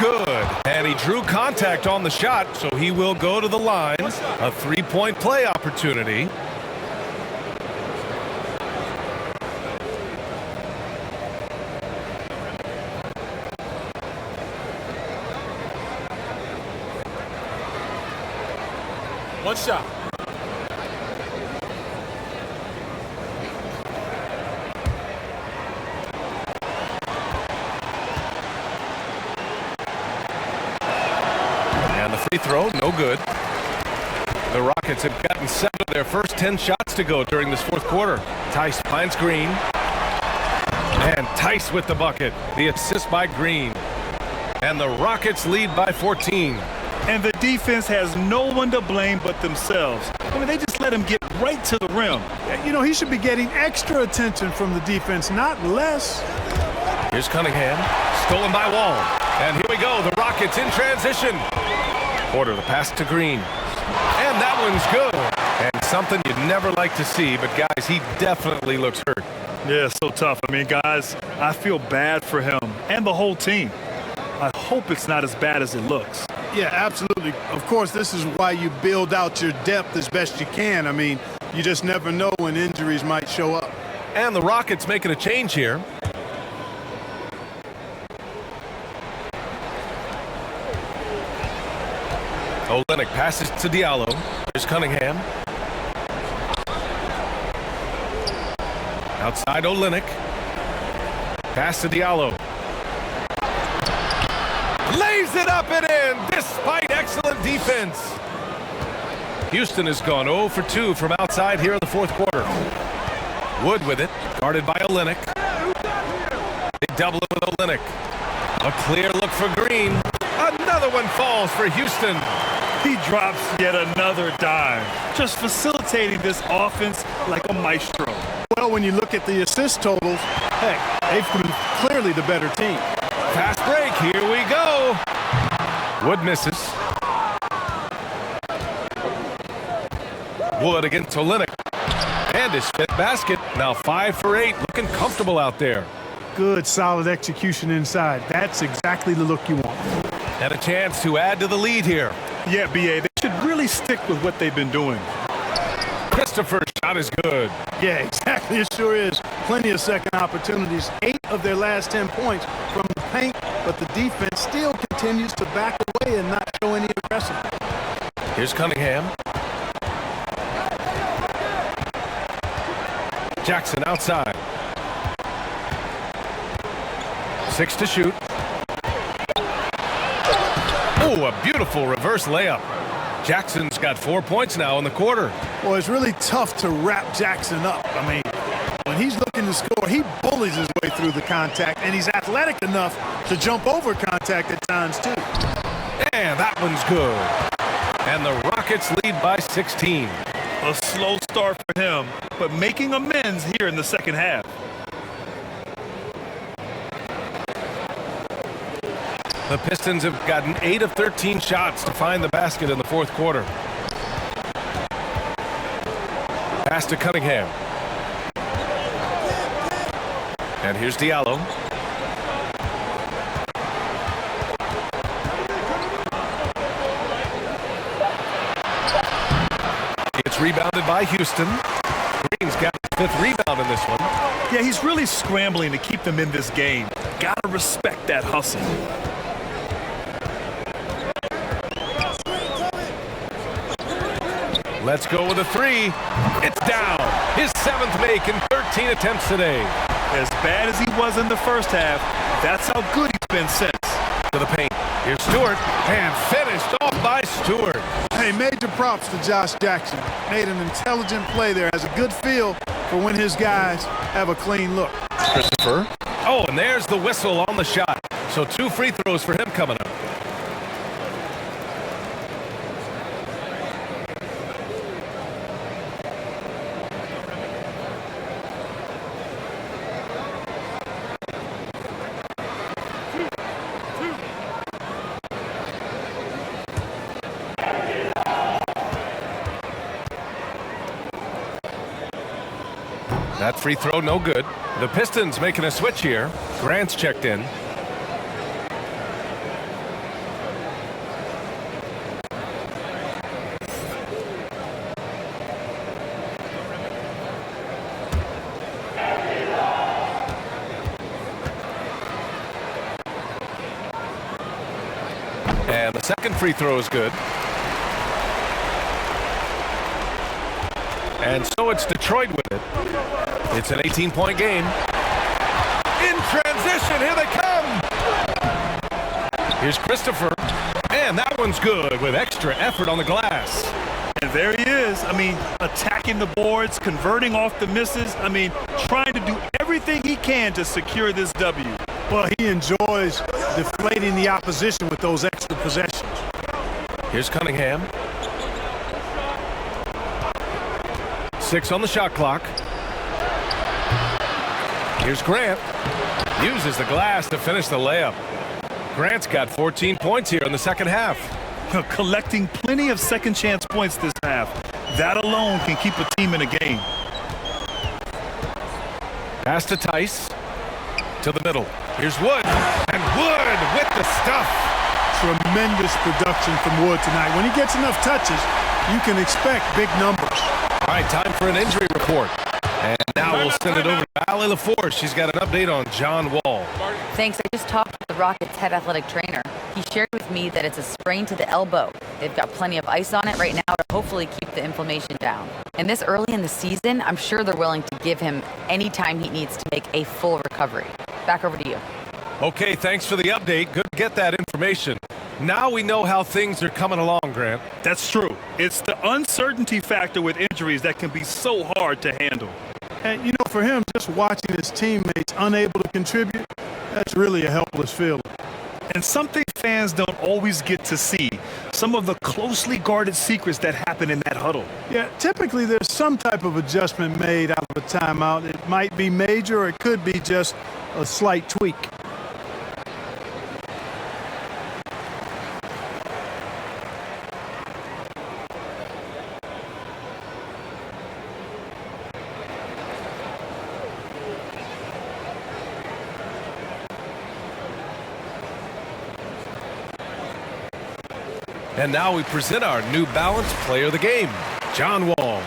Good, and he drew contact on the shot, so he will go to the line. A 3-point play opportunity. One shot. Free throw, no good. The Rockets have gotten 7 of their first 10 shots to go during this 4th quarter. Tice finds Green. And Tice with the bucket. The assist by Green. And the Rockets lead by 14. And the defense has no one to blame but themselves. I mean, they just let him get right to the rim. You know, he should be getting extra attention from the defense, not less. Here's Cunningham. Stolen by Wall. And here we go. The Rockets in transition. Order the pass to Green. And that one's good. And something you'd never like to see, but guys, he definitely looks hurt. Yeah, so tough. I mean, guys, I feel bad for him and the whole team. I hope it's not as bad as it looks. Yeah, absolutely. Of course, this is why you build out your depth as best you can. I mean, you just never know when injuries might show up. And the Rockets making a change here. Olynyk passes to Diallo. Here's Cunningham. Outside Olynyk. Pass to Diallo. Lays it up and in despite excellent defense. Houston has gone 0 for 2 from outside here in the fourth quarter. Wood with it, guarded by Olynyk. They double it with Olynyk. A clear look for Green. Another one falls for Houston. He drops yet another dime, just facilitating this offense like a maestro. Well, when you look at the assist totals, heck, they've been clearly the better team. Fast break, here we go. Wood misses. Wood against Olynyk. And his fifth basket, now 5 for 8, looking comfortable out there. Good, solid execution inside. That's exactly the look you want. And a chance to add to the lead here. Yeah, B.A., they should really stick with what they've been doing. Christopher's shot is good. Yeah, exactly. It sure is. Plenty of second opportunities. 8 of their last 10 points from the paint, but the defense still continues to back away and not show any aggressiveness. Here's Cunningham. Jackson outside. 6 to shoot. Oh, a beautiful reverse layup. Jackson's got 4 points now in the quarter. Well, it's really tough to wrap Jackson up. I mean, when he's looking to score, he bullies his way through the contact, and he's athletic enough to jump over contact at times, too. And that one's good. And the Rockets lead by 16. A slow start for him, but making amends here in the second half. The Pistons have gotten 8 of 13 shots to find the basket in the fourth quarter. Pass to Cunningham. And here's Diallo. It's rebounded by Houston. Green's got the 5th rebound in this one. Yeah, he's really scrambling to keep them in this game. Gotta respect that hustle. Let's go with a 3. It's down. His 7th make in 13 attempts today. As bad as he was in the first half, that's how good he's been since. To the paint. Here's Stewart. And finished off by Stewart. Hey, major props to Josh Jackson. Made an intelligent play there. Has a good feel for when his guys have a clean look. Christopher. Oh, and there's the whistle on the shot. So 2 free throws for him coming up. That free throw, no good. The Pistons making a switch here. Grant's checked in. And the second free throw is good. And so it's Detroit with it. It's an 18-point game. In transition, here they come. Here's Christopher. And that one's good with extra effort on the glass. And there he is. I mean, attacking the boards, converting off the misses. I mean, trying to do everything he can to secure this W. Well, he enjoys deflating the opposition with those extra possessions. Here's Cunningham. 6 on the shot clock. Here's Grant. Uses the glass to finish the layup. Grant's got 14 points here in the second half. Collecting plenty of second chance points this half. That alone can keep a team in a game. Pass to Tice. To the middle. Here's Wood. And Wood with the stuff. Tremendous production from Wood tonight. When he gets enough touches, you can expect big numbers. All right, time for an injury report. And now we'll send it over to Allie LaForce. She's got an update on John Wall. Thanks. I just talked with the Rockets' head athletic trainer. He shared with me that it's a sprain to the elbow. They've got plenty of ice on it right now to hopefully keep the inflammation down. And this early in the season, I'm sure they're willing to give him any time he needs to make a full recovery. back over to you. Okay, thanks for the update. Good to get that information. Now we know how things are coming along, Grant. That's true. It's the uncertainty factor with injuries that can be so hard to handle. And, you know, for him, just watching his teammates unable to contribute, that's really a helpless feeling. And something fans don't always get to see, some of the closely guarded secrets that happen in that huddle. Yeah, typically there's some type of adjustment made out of a timeout. It might be major or it could be just a slight tweak. And now we present our New Balance Player of the Game, John Wall.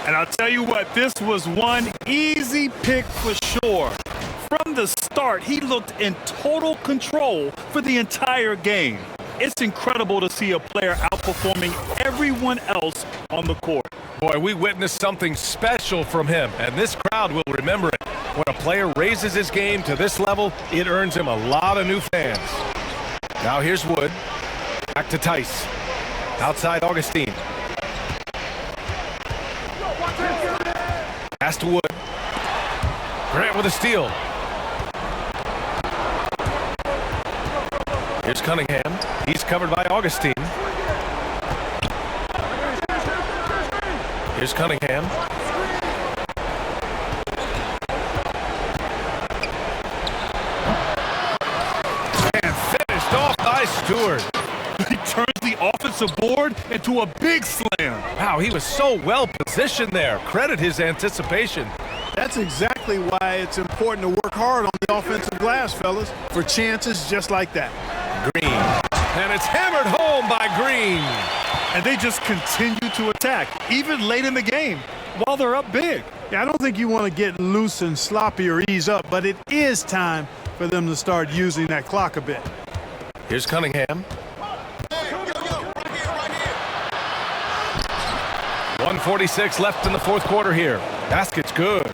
And I'll tell you what, this was one easy pick for sure. From the start, he looked in total control for the entire game. It's incredible to see a player outperforming everyone else on the court. Boy, we witnessed something special from him, and this crowd will remember it. When a player raises his game to this level, it earns him a lot of new fans. Now here's Wood. Back to Tice. Outside Augustine. Pass to Wood. Grant with a steal. Here's Cunningham. He's covered by Augustine. Here's Cunningham. And finished off by Stewart. He turns the offensive board into a big slam. Wow, he was so well positioned there. Credit his anticipation. That's exactly why it's important to work hard on the offensive glass, fellas, for chances just like that. Green. And it's hammered home by Green. And they just continue to attack, even late in the game, while they're up big. Yeah, I don't think you want to get loose and sloppy or ease up, but it is time for them to start using that clock a bit. Here's Cunningham. 1:46 left in the fourth quarter here. Basket's good.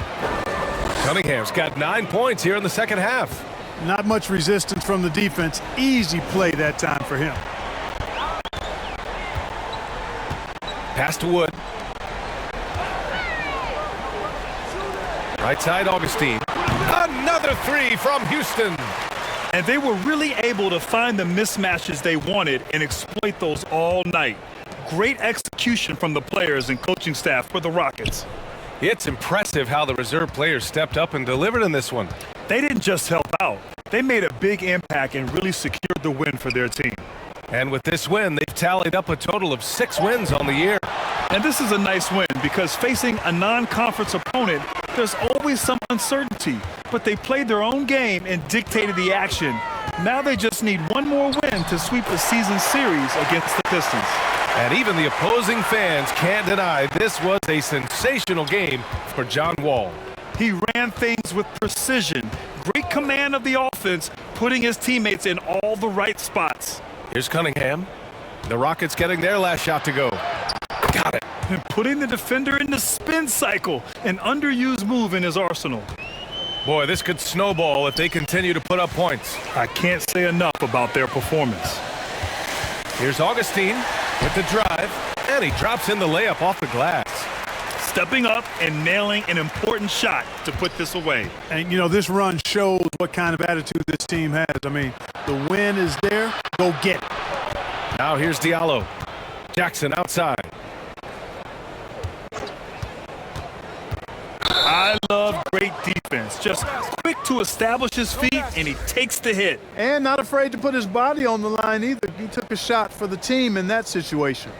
Cunningham's got 9 points here in the second half. Not much resistance from the defense. Easy play that time for him. Pass to Wood. Right side, Augustine. Another three from Houston. And they were really able to find the mismatches they wanted and exploit those all night. Great execution from the players and coaching staff for the Rockets. It's impressive how the reserve players stepped up and delivered in this one. They didn't just help out. They made a big impact and really secured the win for their team. And with this win, they've tallied up a total of 6 wins on the year. And this is a nice win because facing a non-conference opponent, there's always some uncertainty. But they played their own game and dictated the action. Now they just need one more win to sweep the season series against the Pistons. And even the opposing fans can't deny this was a sensational game for John Wall. He ran things with precision, great command of the offense, putting his teammates in all the right spots. Here's Cunningham. The Rockets getting their last shot to go. Got it. And putting the defender in the spin cycle, an underused move in his arsenal. Boy, this could snowball if they continue to put up points. I can't say enough about their performance. Here's Augustine with the drive, and he drops in the layup off the glass. Stepping up and nailing an important shot to put this away. And, you know, this run shows what kind of attitude this team has. I mean, the win is there. Go get it. Now here's Diallo. Jackson outside. I love great defense. Just quick to establish his feet, and he takes the hit. And not afraid to put his body on the line either. He took a shot for the team in that situation.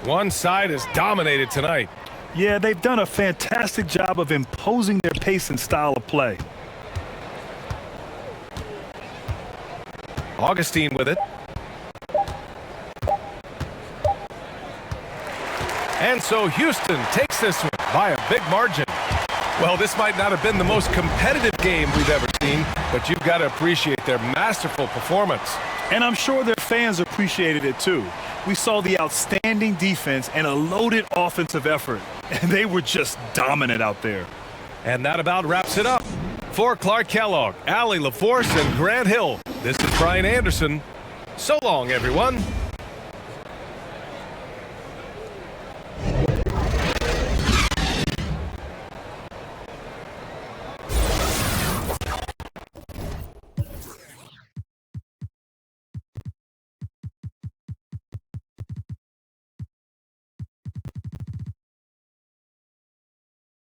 One side is dominated tonight. Yeah, they've done a fantastic job of imposing their pace and style of play. Augustine with it. And so Houston takes this one by a big margin. Well, this might not have been the most competitive game we've ever seen, but you've got to appreciate their masterful performance. And I'm sure their fans appreciated it too. We saw the outstanding defense and a loaded offensive effort, and they were just dominant out there. And that about wraps it up. For Clark Kellogg, Allie LaForce, and Grant Hill, this is Brian Anderson. So long, everyone.